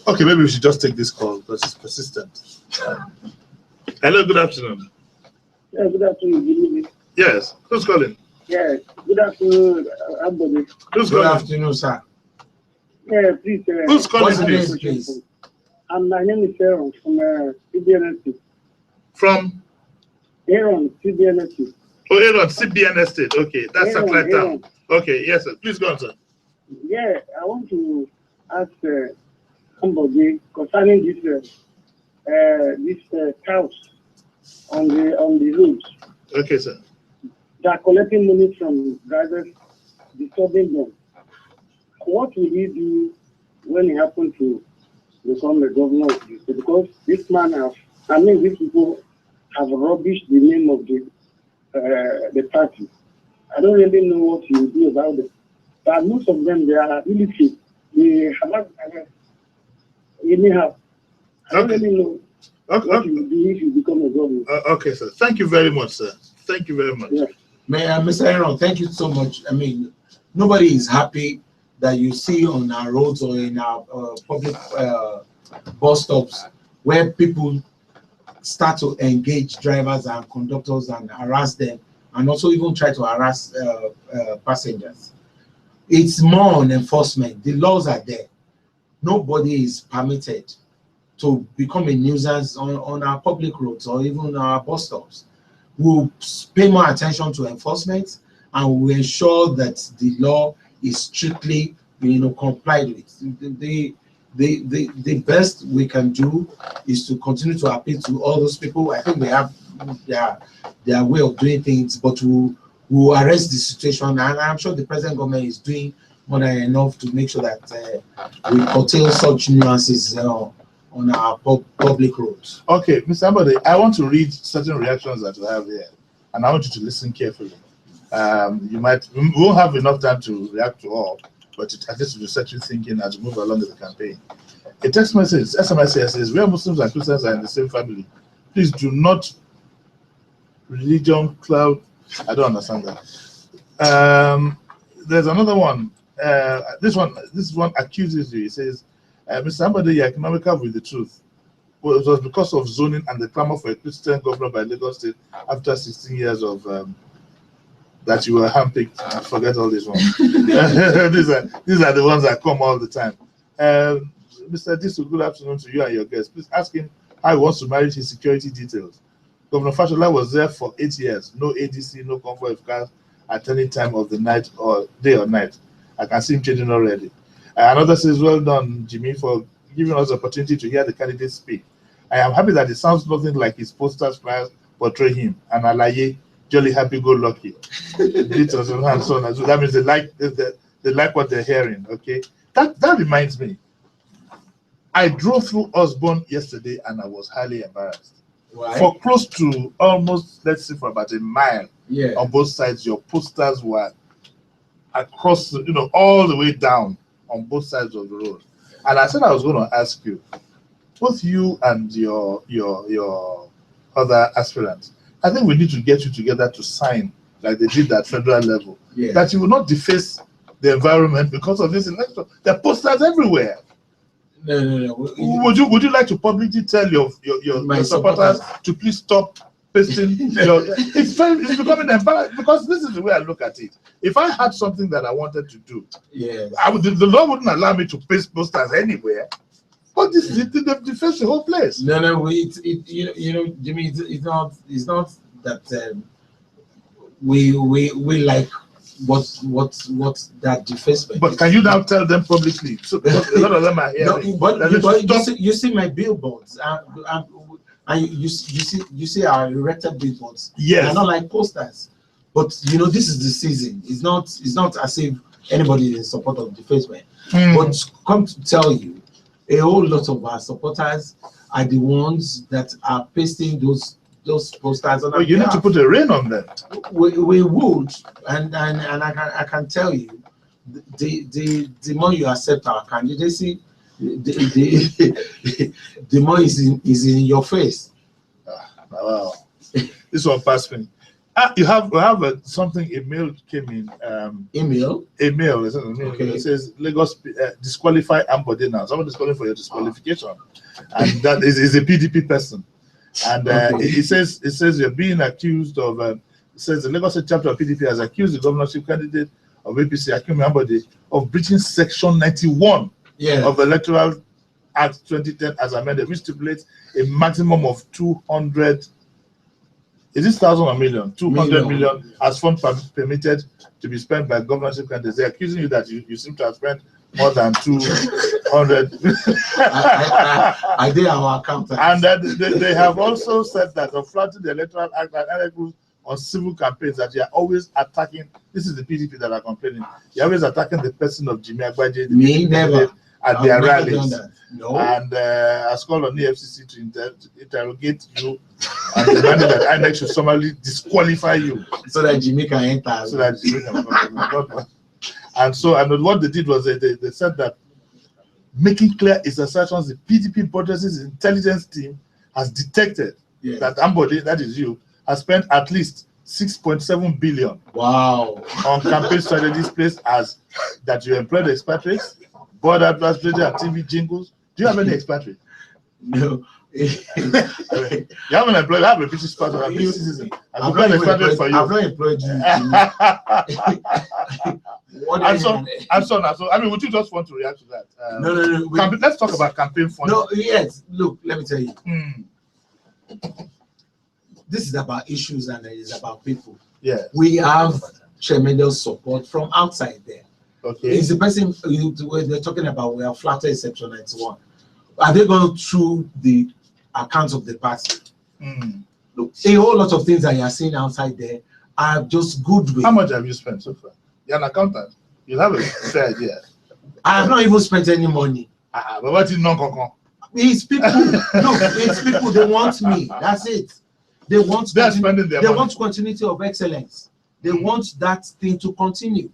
Okay, maybe we should just take this call because it's persistent. Hello, good afternoon. Yeah, good afternoon. Good evening. Yes, who's calling? Yeah, good afternoon, Ambode. Who's Good calling? afternoon, sir. Yeah, please. Who's calling, What's your please? name, please? My name is Aaron from CBN. From? Aaron, CBN. Oh, Aaron, CBN Estate. Okay, that's Aaron, Satellite Aaron. Town. Okay, yes, sir. Please go on, sir. Yeah, I want to ask somebody concerning this cows on the roads. Okay, sir. They are collecting money from drivers, disturbing them. What will he do when he happens to become the governor of this? Because this man these people have rubbished the name of the party. I don't really know what he will do about it. But most of them, they are really fit. They have anyhow. I don't really know what he will do if you become a governor. Okay, sir. Thank you very much, sir. Thank you very much. Yeah. Mr. Aaron, thank you so much. I mean, nobody is happy that you see on our roads or in our public bus stops where people start to engage drivers and conductors and harass them, and also even try to harass passengers. It's more on enforcement. The laws are there. Nobody is permitted to become a nuisance on our public roads or even our bus stops. We'll pay more attention to enforcement, and we'll ensure that the law is strictly complied with. the best we can do is to continue to appeal to all those people. I think they have their way of doing things, but we'll arrest the situation, and I'm sure the present government is doing more than enough to make sure that we curtail such nuances on our public roads. Okay, Mr. Ambode, I want to read certain reactions that you have here, and I want you to listen carefully. We won't have enough time to react to all, but at least to set you thinking as we move along with the campaign. A text message, SMS says, where Muslims and Christians are in the same family, please do not religion cloud. I don't understand that. There's another one. This one accuses you. It says, Mr. Ambode, you're economical with the truth. Well, it was because of zoning and the clamor for a Christian governor by Lagos State after 16 years of that you were handpicked. I forget all these ones. these are the ones that come all the time. Mr. Disu, good afternoon to you and your guests. Please ask him how he wants to manage his security details. Governor Fashola was there for 8 years. No ADC, no convoy of cars at any time of the night or day or night. I can see him changing already. Another says, well done, Jimi, for giving us the opportunity to hear the candidates speak. I am happy that it sounds nothing like his posters, flyers portray him. And alaye, jolly happy-go-lucky. That means they like what they're hearing. Okay, that reminds me. I drove through Osborne yesterday and I was highly embarrassed. Why? For close to almost, let's say, for about a mile, yeah, on both sides, your posters were across, all the way down on both sides of the road. And I said I was going to ask you, both you and your other aspirants, I think we need to get you together to sign, like they did at federal level, yeah, that you will not deface the environment because of this election. There are posters everywhere. No. Would you like to publicly tell your supporters to please stop pasting it's becoming embarrassing, because this is the way I look at it. If I had something that I wanted to do, yeah, the law wouldn't allow me to paste posters anywhere. But this they've defaced the whole place. No, Jimmy, it's not that we like what that defacement. But can you now tell them publicly? So a lot of them are here. No, but you see my billboards, and you see our erected billboards. Yes, they're not like posters. But this is the season. It's not as if anybody is in support of defacement. But come to tell you, a whole lot of our supporters are the ones that are pasting those posters on. Well, you need to put a rein on them. We would, and I can tell you, the more you accept our candidacy, the more is in your face. Wow, this one passed me. You have something. A mail came in. Email. Okay. It says Lagos disqualify Ambode now. Someone is calling for your disqualification, and that is a PDP person. And it says you're being accused of. It says the Lagos State chapter of PDP has accused the governorship candidate of APC, Akinwunmi Ambode, of breaching Section 91 of the Electoral Act 2010 as amended, which stipulates a maximum of 200. Is this 1,000 or million? 200 million as funds permitted to be spent by governorship candidates. They're accusing you that you seem to have spent more than 200. I did our accountant. And they have also said that of flouting the Electoral Act and rules on civil campaigns, that you are always attacking. This is the PDP that are complaining. You're always attacking the person of Jimi Agbaje. Me never. At their rallies. No. And has called on the FCC to interrogate you and demanded that INEC should summarily disqualify you. So that Jimi can enter. So that Jimi can and what they did was they said that, making clear its assertions, the PDP Budget's intelligence team has detected that Ambode, that is you, has spent at least 6.7 billion on campaign strategies placed as that you employed expatriates, board administrator and TV jingles. Do you have any expatriates? No. You haven't employed. I have a British passport. I'm a British citizen. I've not employed you. I mean, would you just want to react to that? No. Let's talk about campaign funding. No, yes. Look, let me tell you. This is about issues and it is about people. Yes. We have tremendous support from outside there. Okay. Is the person where they're talking about we are flatter exception 91? Are they going through the accounts of the party? Look, a whole lot of things that you are seeing outside there are just goodwill. How much have you spent so far? You're an accountant. You'll have a fair idea. I have not even spent any money. But what is non-concon? It's people. Look, it's people. They want me. That's it. They want. They're spending their They money. want continuity of excellence. They want that thing to continue.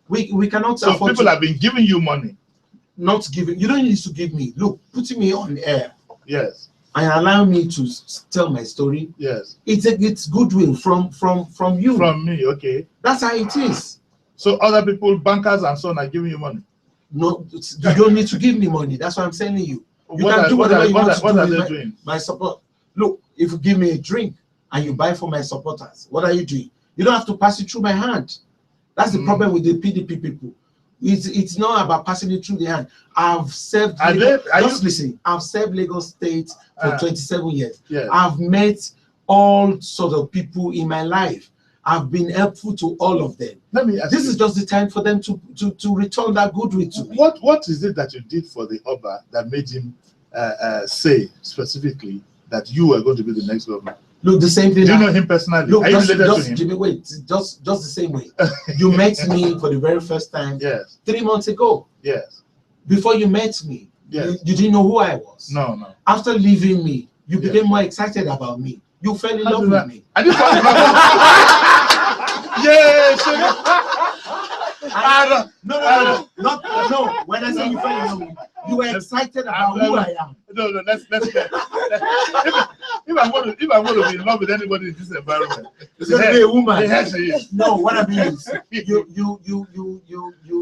We cannot. So afford people to have been giving you money. not giving. You don't need to give me. Look, putting me on air Yes. and allow me to tell my story. Yes. It's goodwill from you. From me, okay. That's how it is. So other people, bankers and so on, are giving you money. No, you don't need to give me money. That's what I'm telling you. You What can are- do what whatever are- you what want are- to what do are with they doing? my support. Look, if you give me a drink and you buy for my supporters, what are you doing? You don't have to pass it through my hand. That's the problem with the PDP people. It's not about passing it through the hand. I've served. Listen. I've served Lagos State for 27 years. Yes. I've met all sorts of people in my life. I've been helpful to all of them. Let me ask This you, is just the time for them to return that goodwill to me. what is it that you did for the Oba that made him say specifically that you were going to be the next governor? Look, the same thing. Do you know him personally? Look, Are you just, related to just him? Jimmy, wait, just the same way. You met me for the very first time Yes. 3 months ago. Yes. Before you met me, Yes. you didn't know who I was. No. After leaving me, you Yes. became more excited about me. You fell in How love did with I- me. I didn't fall in love. Yes. No. When I say you fell in love with me, you were excited about who I am. No. Let's if I'm going to be in love with anybody in this environment, It's going to be a woman. Yes, she is. No, what I mean is, you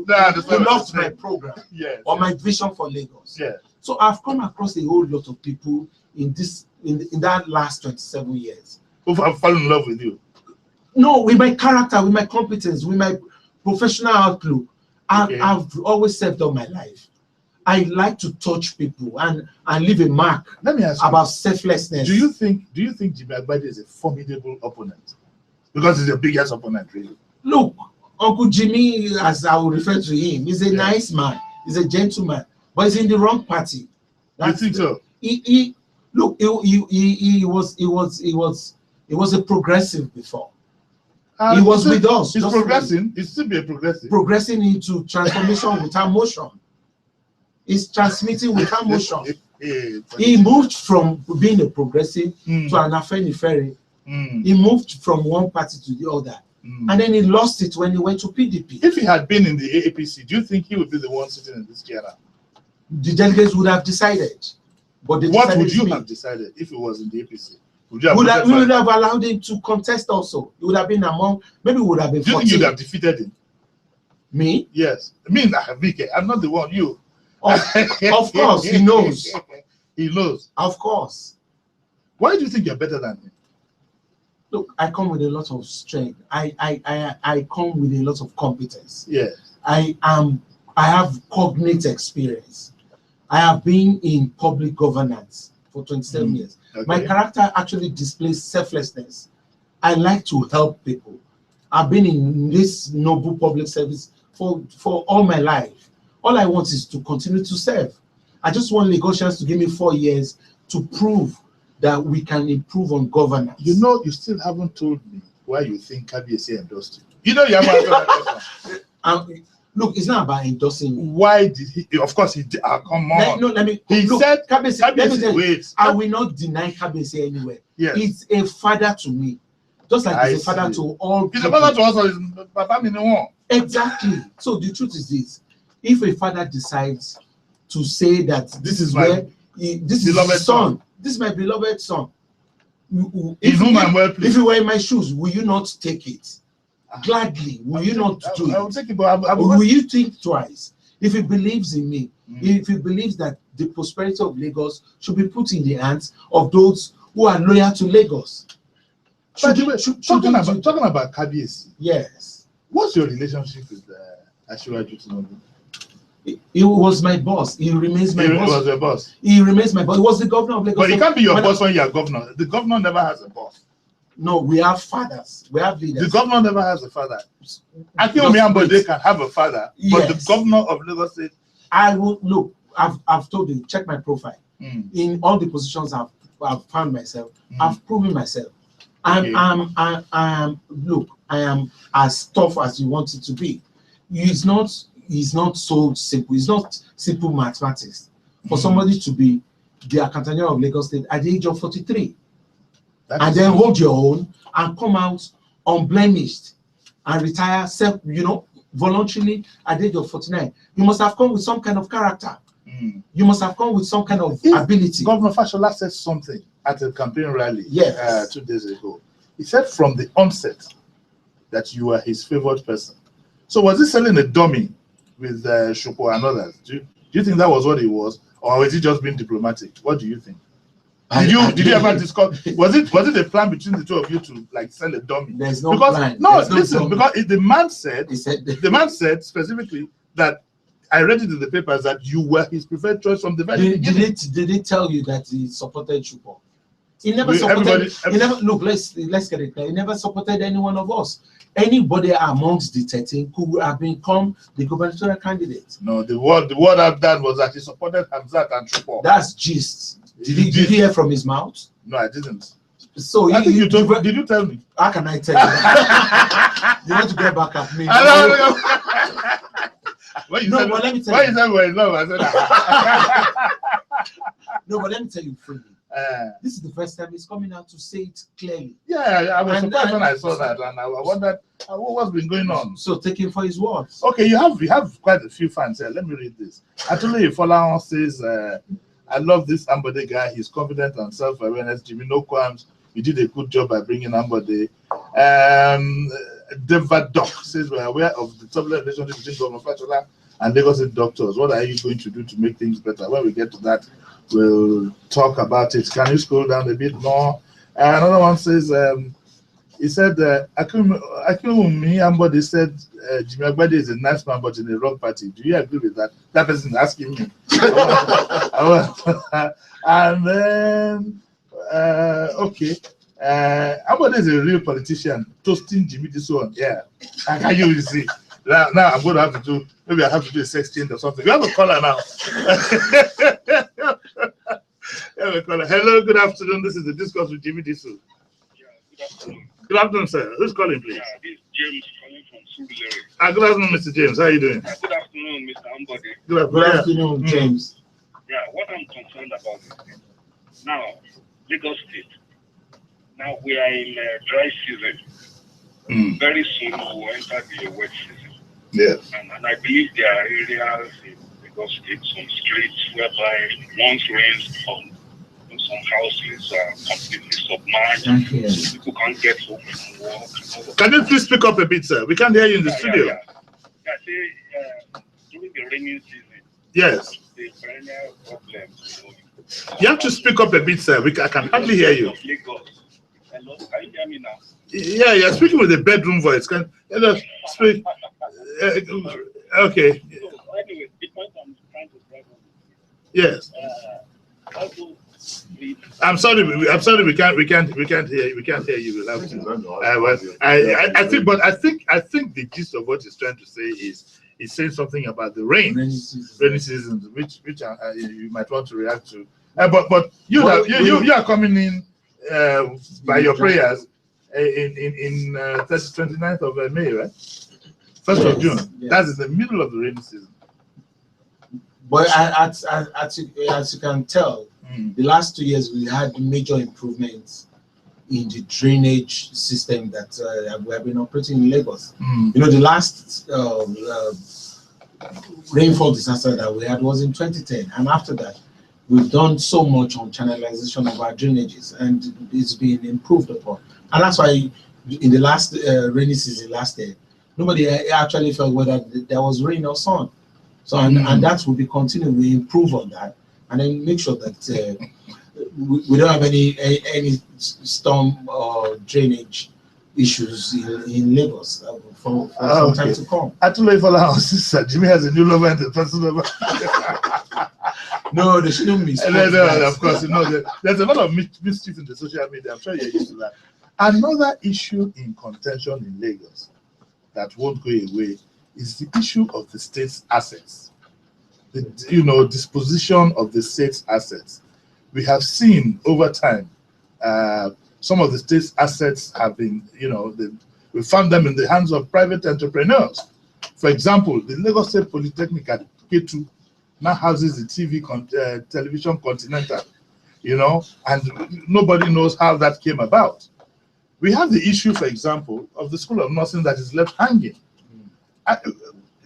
that's what I'm loved my saying. program Yes. or my vision for Lagos. Yes. So I've come across a whole lot of people in that last 27 years. Who have fallen in love with you? No, with my character, with my competence, with my professional outlook. Okay. I've always served all my life. I like to touch people and leave a mark Let me ask you. about selflessness. Do you think Jimi Ambode is a formidable opponent? Because he's the biggest opponent, really. Look, Uncle Jimmy, as I will refer to him, is a Yeah. nice man. He's a gentleman, but he's in the wrong party. You think so? He was a progressive before. He was He's with us. He's just progressing. He's still be a progressive. progressing into transformation without motion. He's transmitting without motion. He moved from being a progressive to an Afenifere. He moved from one party to the other. And then he lost it when he went to PDP. If he had been in the APC, do you think he would be the one sitting in this chair now? The delegates would have decided. But they What decided would you me. have decided if it was in the APC? Would you have We voted for would him? have allowed him to contest also. It would have been among, maybe it would have been Do you think 14. you'd have defeated him? Me? Yes. Me, Vike, I'm not the one, you. Of course, he knows. He knows. Of course. Why do you think you're better than him? Look, I come with a lot of strength. I come with a lot of competence. Yeah. I have cognate experience. I have been in public governance for 27 years. Okay. My character actually displays selflessness. I like to help people. I've been in this noble public service for all my life. All I want is to continue to serve. I just want Lagosians to give me 4 years to prove that we can improve on governance. You know, you still haven't told me why you think KBC endorsed you. You know, you haven't answered that question. Look, it's not about endorsing me. Why did he? Of course, he did. Come on. Let me. He look, said, Kabese, let me tell you, wait. I will not deny Kabese anywhere. Yes. It's a father to me, just like he's a father to all He's people. a father to us, or his Papa Minimum. Exactly. So the truth is this: if a father decides to say that this is my where this is beloved his son, this is my beloved son. In whom I'm well pleased. If you were in my shoes, will you not take it? Gladly, will you not do I will it? take it, but Will you think twice? If he believes in me, if he believes that the prosperity of Lagos should be put in the hands of those who are loyal to Lagos. Talking about KBC, Yes. what's your relationship with Asiwaju Tinubu? He was my boss. He remains my He boss. was your boss. He remains my boss. He was the governor of Lagos. But he can't be your When boss when you are governor. The governor never has a boss. No, we have fathers. We have leaders. The governor never has a father. Akinwunmi Ambode can have a father, but the governor of Lagos State. I will look. I've told you. Check my profile. In all the positions I've found myself, I've proven myself. I am as tough as you want it to be. It's not so simple. It's not simple mathematics for somebody to be the Accountant General of Lagos State at the age of 43 and then hold your own and come out unblemished and retire voluntarily at the age of 49. You must have come with some kind of character. You must have come with some kind of ability. Governor Fashola said something at a campaign rally 2 days ago. He said from the onset that you were his favored person. So was he selling a dummy with Shoko and others? Do you think that was what it was, or was he just being diplomatic? What do you think? Did you ever discuss? Was it a plan between the two of you to like sell a dummy? There's no plan. No, listen, because the man said specifically that I read it in the papers that you were his preferred choice from the very beginning. Did he tell you that he supported Shoko? He never supported. He never look. Let's get it clear. He never supported any one of us. Anybody amongst the 13 could have become the gubernatorial candidate. No, the word I've done was that he supported Hamzat and Shoko. That's gist. Did you hear from his mouth? No, I didn't. So I think you told me. Did you tell me? How can I tell you? You want to get back at me? Let me tell you. Why you said we're in love? I said that. No, but let me tell you freely. This is the first time he's coming out to say it clearly. Yeah, I was surprised when I saw that, and I wondered what's been going on. So take him for his words. Okay, you have quite a few fans here. Let me read this. Actually, Follow says, I love this Ambode guy. He's confident and self-awareness. Jimi, no qualms. You did a good job by bringing Ambode. Devadok says, we're aware of the turbulent relationship between Governor Fashola and Lagos State doctors. What are you going to do to make things better? When we get to that, we'll talk about it. Can you scroll down a bit more? Another one says, he said, Akinwunmi Ambode said, Jimi Ambode is a nice man, but in the wrong party. Do you agree with that? That person is asking me. And then, okay. Ambode is a real politician, toasting Jimi Disu on air. And can you see? Now I'm going to have to do, maybe I have to do a sex change or something. We have a caller now. Hello, good afternoon. This is the Discourse with Jimi Disu. Yeah, good afternoon. Good afternoon, sir. Who's calling, please? Yeah, this is James calling from Surulere. Good afternoon, Mr. James. How are you doing? Good afternoon, Mr. Ambode. Good afternoon, James. Yeah, what I'm concerned about is now, Lagos State. Now we are in dry season. Very soon we will enter the wet season. Yeah. And I believe there are areas in Lagos State, some streets whereby once rains come, some houses are completely submerged. So people can't get home from work. Can you please speak up a bit, sir? We can't hear you in the studio. Yeah, say, during the rainy season, yes. The perennial problem. You have to speak up a bit, sir. I can hardly hear you. Hello, can you hear me now? Yeah, you're speaking with a bedroom voice. Can you speak? Okay. So, anyway, the point I'm trying to drive on. Yes. I'm sorry. We can't hear you. We'll have to. I think the gist of what he's trying to say is he's saying something about the rainy season, which you might want to react to. But you are coming in by your prayers in 29th of May, right? 1st of June. Yes. That's in the middle of the rainy season. But as you can tell, the last 2 years we had major improvements in the drainage system that we have been operating in Lagos. You know, the last rainfall disaster that we had was in 2010, and after that, we've done so much on channelization of our drainages, and it's been improved upon. And that's why in the last rainy season last year, nobody actually felt whether there was rain or sun. So and that will be continuing. We improve on that, and then make sure that we don't have any storm or drainage issues in Lagos for some time to come. Actually, for our sister, Jimi has a new lover and the person lover. No, they shouldn't miss. No, of course, you know, there's a lot of mischief in the social media. I'm sure you're used to that. Another issue in contention in Lagos that won't go away is the issue of the state's assets. The disposition of the state's assets. We have seen over time some of the state's assets have been, we found them in the hands of private entrepreneurs. For example, the Lagos State Polytechnic at K2 now houses the television Continental, and nobody knows how that came about. We have the issue, for example, of the School of Nursing that is left hanging.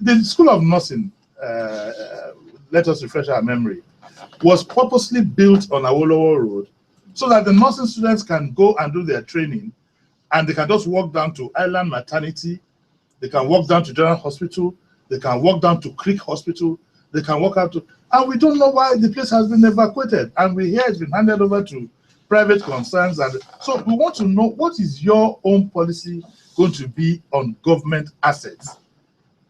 The School of Nursing, let us refresh our memory, was purposely built on Awolowo Road so that the nursing students can go and do their training, and they can just walk down to Island Maternity, they can walk down to General Hospital, they can walk down to Creek Hospital, they can walk out to, and we don't know why the place has been evacuated, and we hear it's been handed over to private concerns. And so we want to know, what is your own policy going to be on government assets?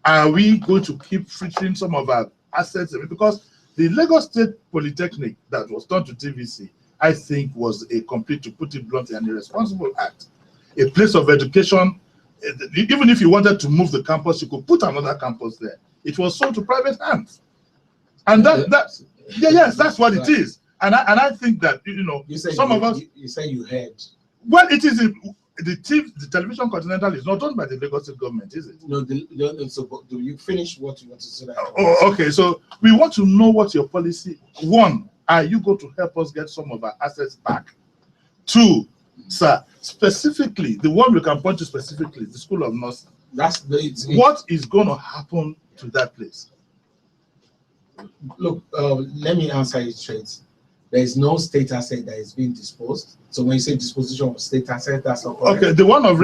Are we going to keep frittering some of our assets? Because the Lagos State Polytechnic that was done to TVC, I think, was a complete, to put it bluntly, an irresponsible act. A place of education, even if you wanted to move the campus, you could put another campus there. It was sold to private hands. And yes, that's what it is. And I think that, some of us... You say you heard. Well, it is... The television Continental is not owned by the Lagos State government, is it? No, so do you finish what you want to say? Oh, okay. So we want to know what your policy. One, are you going to help us get some of our assets back? Two, sir, specifically, the one we can point to specifically, the School of Nursing. What is going to happen to that place? Look, let me answer you straight. There is no state asset that is being disposed. So when you say disposition of state asset, that's not correct. Okay, the one of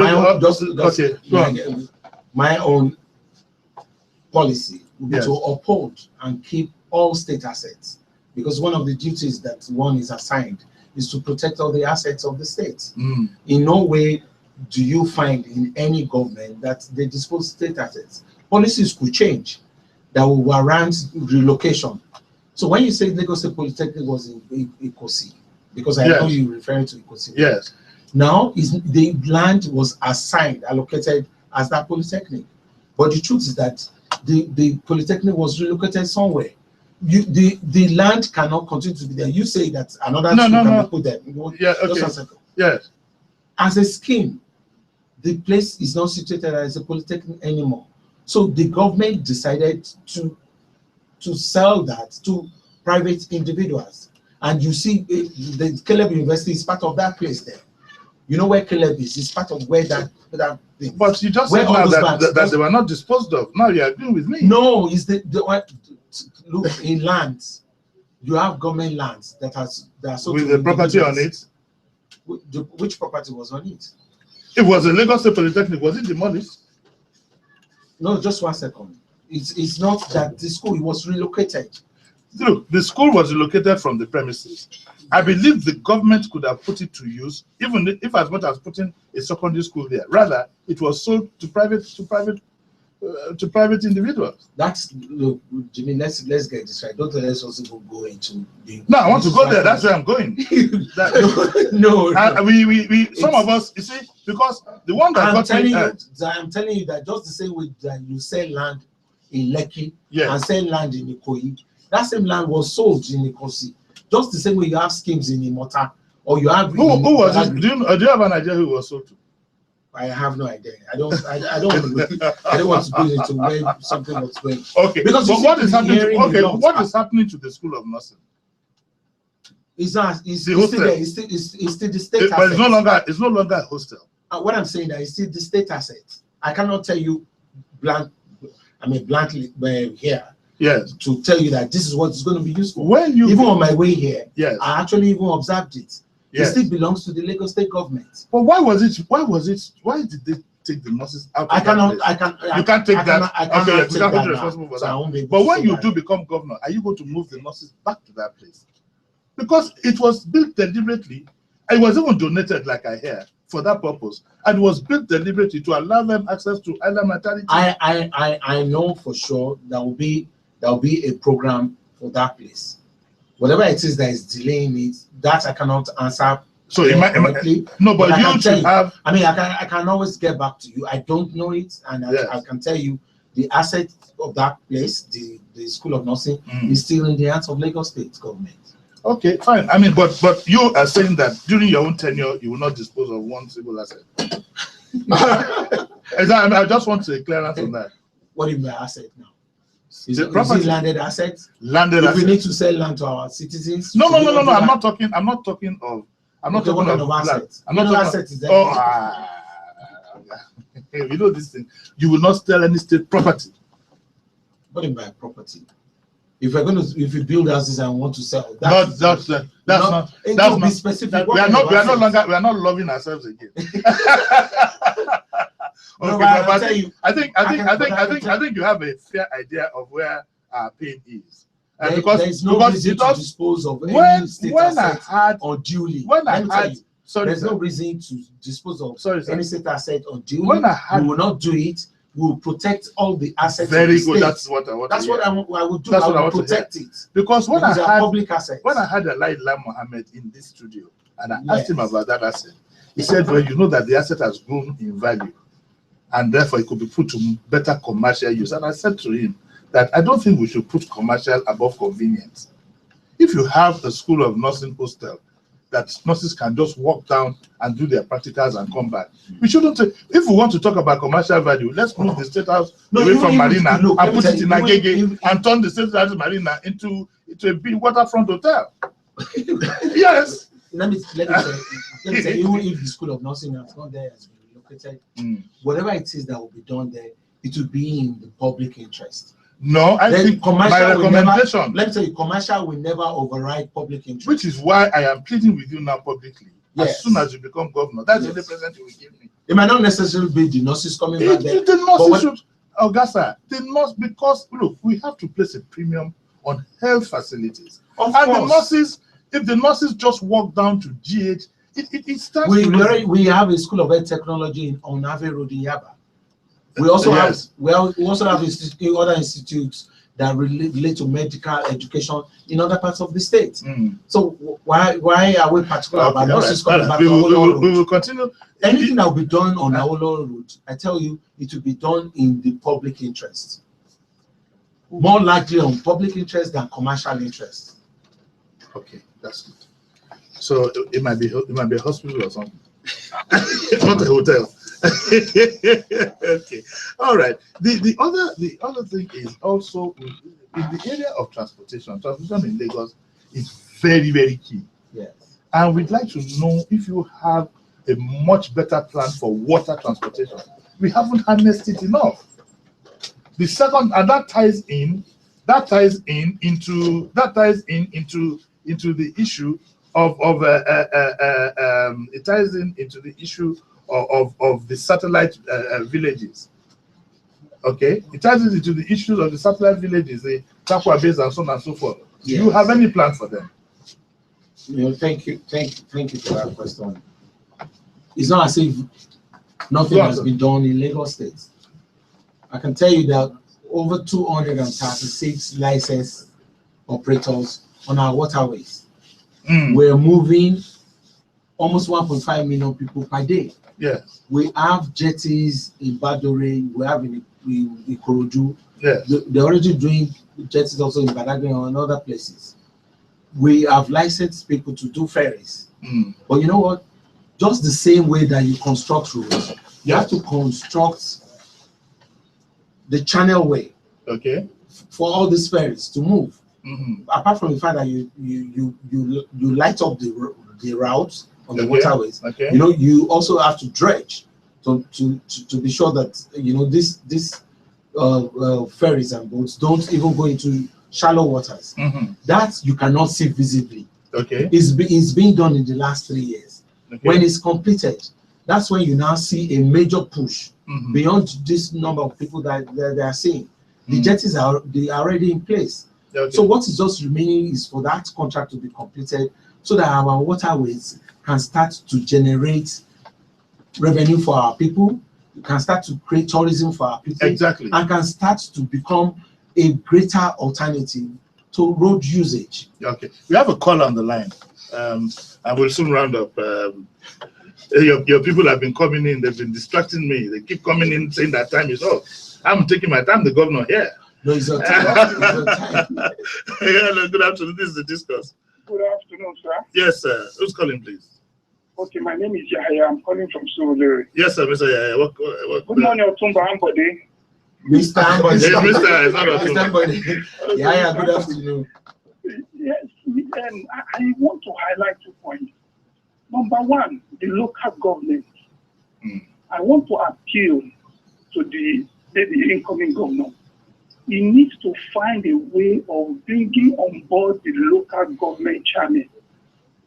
my own policy would be to uphold and keep all state assets, because one of the duties that one is assigned is to protect all the assets of the state. In no way do you find in any government that they dispose state assets. Policies could change that will warrant relocation. So when you say Lagos State Polytechnic was in Ikosi, because I know you're referring to Ikosi. Yes. Now the land was allocated as that Polytechnic. But the truth is that the Polytechnic was relocated somewhere. The land cannot continue to be there. You say that another school can be put there. Just a second. Yes. As a scheme, the place is not situated as a Polytechnic anymore. So the government decided to sell that to private individuals. And you see, the Caleb University is part of that place there. You know where Caleb is? It's part of where that thing. But you just said now that they were not disposed of. Now you are agreeing with me. No, it's look, in lands, you have government lands that are sold with the property on it. Which property was on it? It was a Lagos State Polytechnic. Was it demolished? No, just 1 second. It's not that the school was relocated. Look, the school was relocated from the premises. I believe the government could have put it to use, even if as much as putting a secondary school there. Rather, it was sold to private individuals. Look, Jimmy. Let's get this right. Don't let us also go into the. No, I want to go there. That's where I'm going. No. Some of us, you see, because the one that I'm telling you that just the same way that you sell land in Lekki and sell land in Ikoyi, that same land was sold in Ikosi. Just the same way you have schemes in Imota, or you have. Who was it? Do you have an idea who was sold to? I have no idea. I don't want to go into where something was going. Okay. Because what is happening? What is happening to the School of Nursing? It's still there. It's still the state asset. But it's no longer a hostel. What I'm saying that it's still the state asset. I cannot tell you blankly here. Yes. To tell you that this is what it's going to be used for. When you even on my way here, I actually even observed it. It still belongs to the Lagos State government. But why did they take the nurses out? You can't take that. You can't be responsible for that. But when you do become governor, are you going to move the nurses back to that place? Because it was built deliberately. It was even donated, like I hear, for that purpose, and was built deliberately to allow them access to Island Maternity. I know for sure there will be a program for that place. Whatever it is that is delaying it, that I cannot answer So it might, no, but you should have. I mean, I can always get back to you. I don't know it, and I can tell you the asset of that place, the School of Nursing, is still in the hands of Lagos State government. Okay, fine. I mean, but you are saying that during your own tenure, you will not dispose of one single asset. I just want a clearance on that. What is my asset now? Is it landed assets? Landed assets. We need to sell land to our citizens. No. I'm not talking of. I'm not talking of assets. I'm not talking assets. You know this thing. You will not sell any state property. What is my property? If you build houses and want to sell, that's not specific. We are not loving ourselves again. Okay, I think you have a fair idea of where our pain is. There is no reason to dispose of any state asset unduly. There's no reason to dispose of any state asset unduly. We will not do it. We will protect all the assets. Very good. That's what I want. That's what I will do. That's I will protect it. Because when I had public assets. When I had Lai Mohammed in this studio and I asked him about that asset, he said, "Well, you know that the asset has grown in value, and therefore it could be put to better commercial use." And I said to him that I don't think we should put commercial above convenience. If you have a School of Nursing hostel that nurses can just walk down and do their practicals and come back, we shouldn't. If we want to talk about commercial value, let's move the State House away from Marina and put it in Agege and turn the State House Marina into a big waterfront hotel. Yes. Let me say, even if the School of Nursing has not there, has been relocated, whatever it is that will be done there, it will be in the public interest. No, I think my recommendation. Let me tell you, commercial will never override public interest. Which is why I am pleading with you now publicly. Yes. As soon as you become governor, that's the only present you will give me. It might not necessarily be the nurses coming back there. The nurses should, Augusta, the nurse, because look, we have to place a premium on health facilities. Of course. The nurses, if the nurses just walk down to GH, it starts. We have a School of Health Technology on Ave Road in Yaba. We also have other institutes that relate to medical education in other parts of the state. So why are we particular about nurses coming back to Awolowo Road? We will continue. Anything that will be done on Awolowo Road, I tell you, it will be done in the public interest. More likely on public interest than commercial interest. Okay, that's good. So it might be a hospital or something. Not a hotel. Okay, all right. The other thing is also in the area of transportation. Transportation in Lagos is very, very key. Yes. And we'd like to know if you have a much better plan for water transportation. We haven't harnessed it enough. The second, and that ties in into the issue of it ties into the issue of the satellite villages. Okay, it ties into the issues of the satellite villages, the Takwa base and so on and so forth. Do you have any plan for them? Thank you for that question. It's not as if nothing has been done in Lagos State. I can tell you that over 236 licensed operators on our waterways. We're moving almost 1.5 million people per day. Yes. We have jetties in Badore, we have in Ikorodu. Yes. They're already doing jetties also in Badagry and other places. We have licensed people to do ferries. But you know what? Just the same way that you construct roads, you have to construct the channel way. Okay. For all these ferries to move. Apart from the fact that you light up the routes on the waterways, you also have to dredge to be sure that this ferries and boats don't even go into shallow waters. That you cannot see visibly. Okay, it's being done in the last 3 years. When it's completed, that's when you now see a major push beyond this number of people that they are seeing. The jetties are already in place. So what is just remaining is for that contract to be completed so that our waterways can start to generate revenue for our people, can start to create tourism for our people, and can start to become a greater alternative to road usage. Okay, we have a call on the line, and we'll soon round up. Your people have been coming in, they've been distracting me. They keep coming in saying that time is up. I'm taking my time, the governor here. No, it's your time. It's your time. Yeah, good afternoon. This is the Discourse. Good afternoon, sir. Yes, sir. Who's calling, please? Okay, my name is Yahya. I'm calling from Surulere. Yes, sir, Mr. Yaya. Good morning, Otumba Ambode. Mr. Ambode. Yes, Mr. Mr. Ambode. Yeah, good afternoon. Yes, I want to highlight 2 points. Number one, the local government. I want to appeal to the incoming governor. He needs to find a way of bringing on board the local government chairman.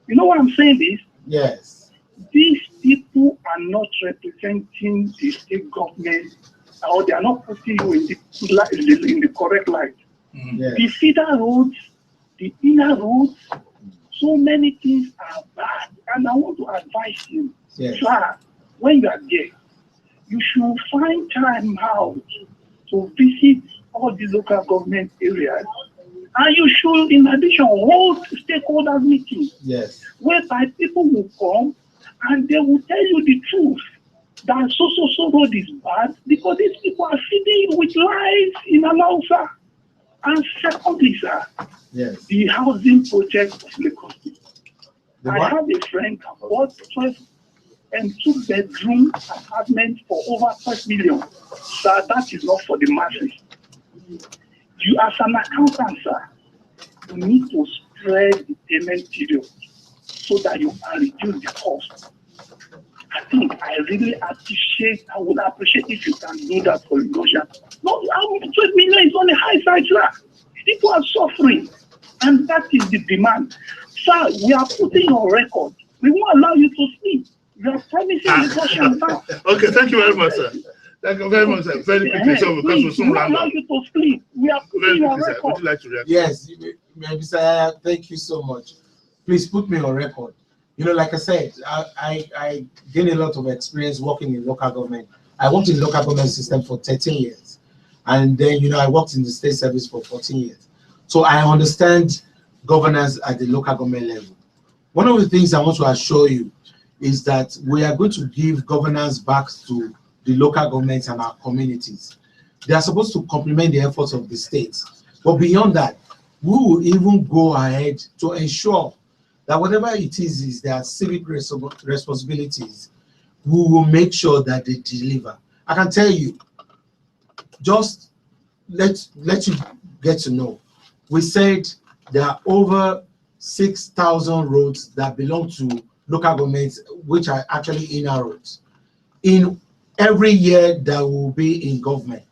You know what I'm saying this? Yes. These people are not representing the state government, or they are not putting you in the correct light. Yes. The feeder roads, the inner roads, so many things are bad. And I want to advise you, sir, when you are there, you should find time out to visit all the local government areas. And you should, in addition, hold stakeholders meetings. Yes. Whereby people will come and they will tell you the truth that so road is bad, because these people are feeding you with lies in Alausa. And secondly, sir, yes, the housing project of Lagos. I what? have a friend who bought 12 and 2-bedroom apartment for over 12 million. Sir, that is not for the masses. You, as an accountant, sir, you need to spread the payment period so that you can reduce the cost. I think I really appreciate, I would appreciate if you can do that for Lagosian. No, 12 million is on the high side, sir. People are suffering, and that is the demand. Sir, we are putting on record. We won't allow you to sleep. We are promising Lagosian now. Okay, thank you very much, sir. Thank you very much, sir. Very quickly, so because we'll soon round allow up. you to sleep. We are putting on Sir. record. Would you like to react? Yes, Mr. Thank you so much. Please put me on record. You know, like I said, I gained a lot of experience working in local government. I worked in the local government system for 13 years. And then, you know, I worked in the state service for 14 years. So I understand governance at the local government level. One of the things I want to assure you is that we are going to give governance back to the local governments and our communities. They are supposed to complement the efforts of the states. But beyond that, we will even go ahead to ensure that whatever it is their civic responsibilities, we will make sure that they deliver. I can tell you, just let you get to know. We said there are over 6,000 roads that belong to local governments, which are actually inner roads. In every year that will be in government,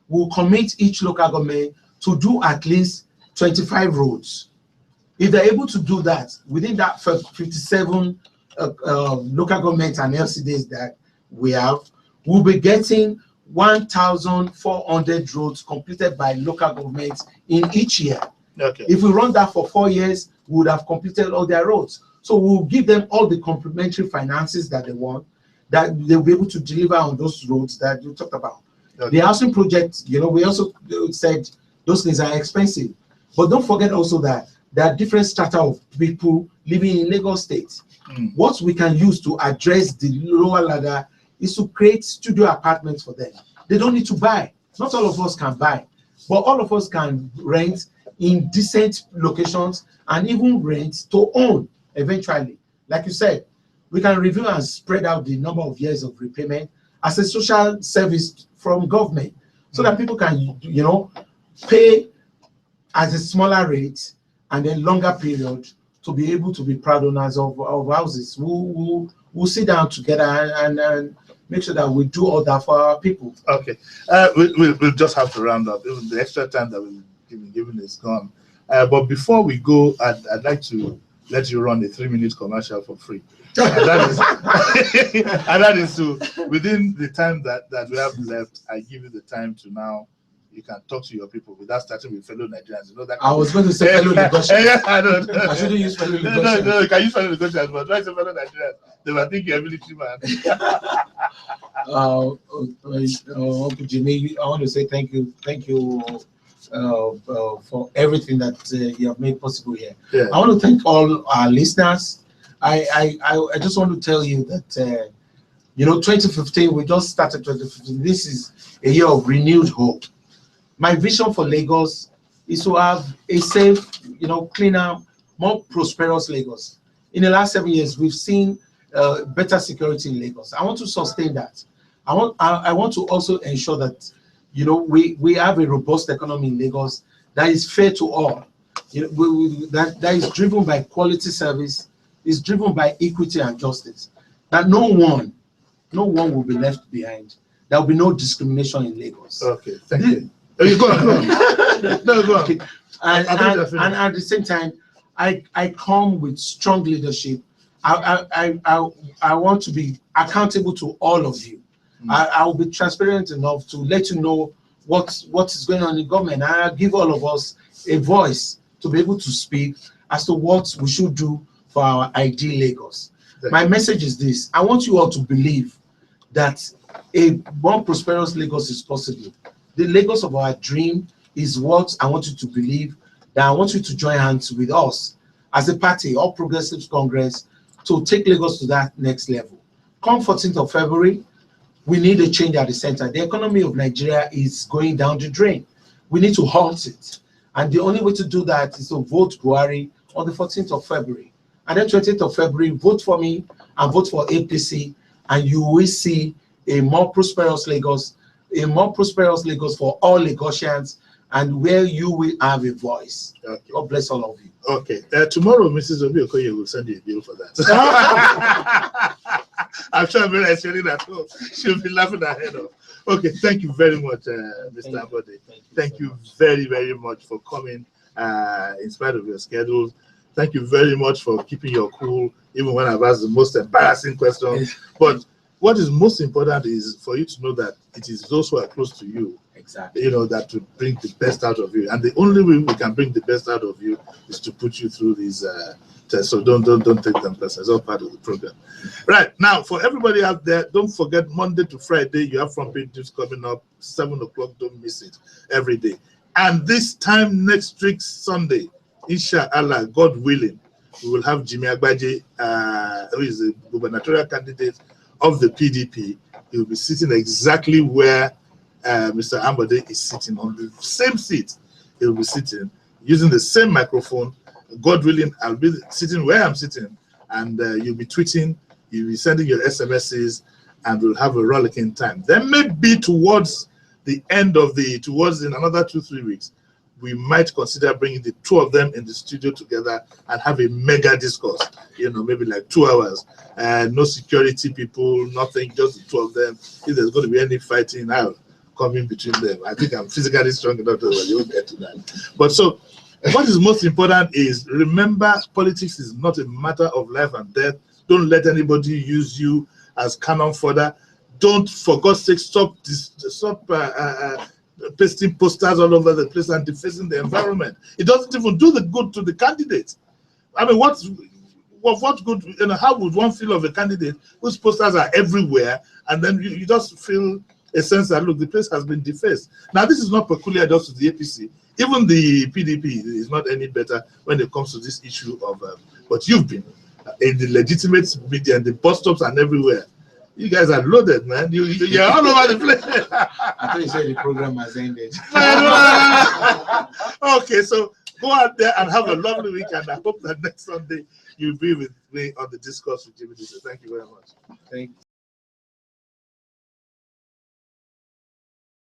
we'll commit each local government to do at least 25 roads. If they're able to do that within that 57 local governments and LCDs that we have, we'll be getting 1,400 roads completed by local governments in each year. Okay. If we run that for 4 years, we would have completed all their roads. So we'll give them all the complementary finances that they want, that they'll be able to deliver on those roads that you talked about. Okay. The housing project, you know, we also said those things are expensive. But don't forget also that there are different strata of people living in Lagos State. What we can use to address the lower ladder is to create studio apartments for them. They don't need to buy. Not all of us can buy, but all of us can rent in decent locations and even rent to own eventually. Like you said, we can review and spread out the number of years of repayment as a social service from government so that people can, you know, pay at a smaller rate and then longer period to be able to be proud owners of houses. We'll sit down together and make sure that we do all that for our people. Okay. We'll just have to round up. The extra time that we've been given is gone. But before we go, I'd like to let you run a 3-minute commercial for free. And that is to, within the time that we have left, I give you the time to now. You can talk to your people without starting with fellow Nigerians. You know that. I was going to say fellow Lagosians. Yeah, I don't. I shouldn't use fellow Lagosians. No, you can use fellow Lagosians, but try to say fellow Nigerians. They will think you're a military man. Uncle Jimi, I want to say thank you for everything that you have made possible here. Yeah. I want to thank all our listeners. I just want to tell you that 2015, we just started 2015. This is a year of renewed hope. My vision for Lagos is to have a safe, cleaner, more prosperous Lagos. In the last 7 years, we've seen better security in Lagos. I want to sustain that. I want to also ensure that we have a robust economy in Lagos that is fair to all. That is driven by quality service, is driven by equity and justice. That no one will be left behind. There will be no discrimination in Lagos. Okay, thank you. Okay, go on. No, go on. Okay. And at the same time, I come with strong leadership. I want to be accountable to all of you. I will be transparent enough to let you know what is going on in government. I'll give all of us a voice to be able to speak as to what we should do for our ideal Lagos. My message is this: I want you all to believe that a more prosperous Lagos is possible. The Lagos of our dream is what I want you to believe. That I want you to join hands with us as a party, All Progressives Congress, to take Lagos to that next level. Come 14th of February, we need a change at the center. The economy of Nigeria is going down the drain. We need to halt it. And the only way to do that is to vote Buhari on the 14th of February. And then 20th of February, vote for me and vote for APC, and you will see a more prosperous Lagos for all Lagosians, and where you will have a voice. Okay. God bless all of you. Okay. Tomorrow, Mrs. Obi Okoye will send you a bill for that. I'm sure I'm very excited at home. She'll be laughing her head off. Okay. Thank you very much, Mr. Ambode. Thank you very, very much for coming in spite of your schedules. Thank you very much for keeping your cool, even when I've asked the most embarrassing questions. But what is most important is for you to know that it is those who are close to you, exactly, that to bring the best out of you. And the only way we can bring the best out of you is to put you through these tests. So don't take them personally. It's all part of the program. Right now, for everybody out there, don't forget Monday to Friday you have front page news coming up 7 o'clock. Don't miss it every day. And this time next week Sunday, inshallah, God willing, we will have Jimi Agbaje, who is the gubernatorial candidate of the PDP. He will be sitting exactly where Mr. Ambode is sitting, on the same seat. He will be sitting using the same microphone. God willing, I'll be sitting where I'm sitting, and you'll be tweeting, you'll be sending your SMSs, and we'll have a rollicking time. Then maybe towards the end of towards in another 2-3 weeks, we might consider bringing the two of them in the studio together and have a mega discourse, maybe like 2 hours. No security people, nothing, just the two of them. If there's going to be any fighting, I'll come in between them. I think I'm physically strong enough to get to that. But so, what is most important is, remember, politics is not a matter of life and death. Don't let anybody use you as cannon fodder. Don't, for God's sake, stop pasting posters all over the place and defacing the environment. It doesn't even do the good to the candidate. I mean, what good, how would one feel of a candidate whose posters are everywhere, and then you just feel a sense that, look, the place has been defaced. Now, this is not peculiar just to the APC. Even the PDP is not any better when it comes to this issue of, but you've been in the legitimate media and the bus stops and everywhere. You guys are loaded, man. You're all over the place. I thought you said the program has ended. Okay, so go out there and have a lovely weekend. I hope that next Sunday you'll be with me on the Discourse with Jimi. Thank you very much. Thank you.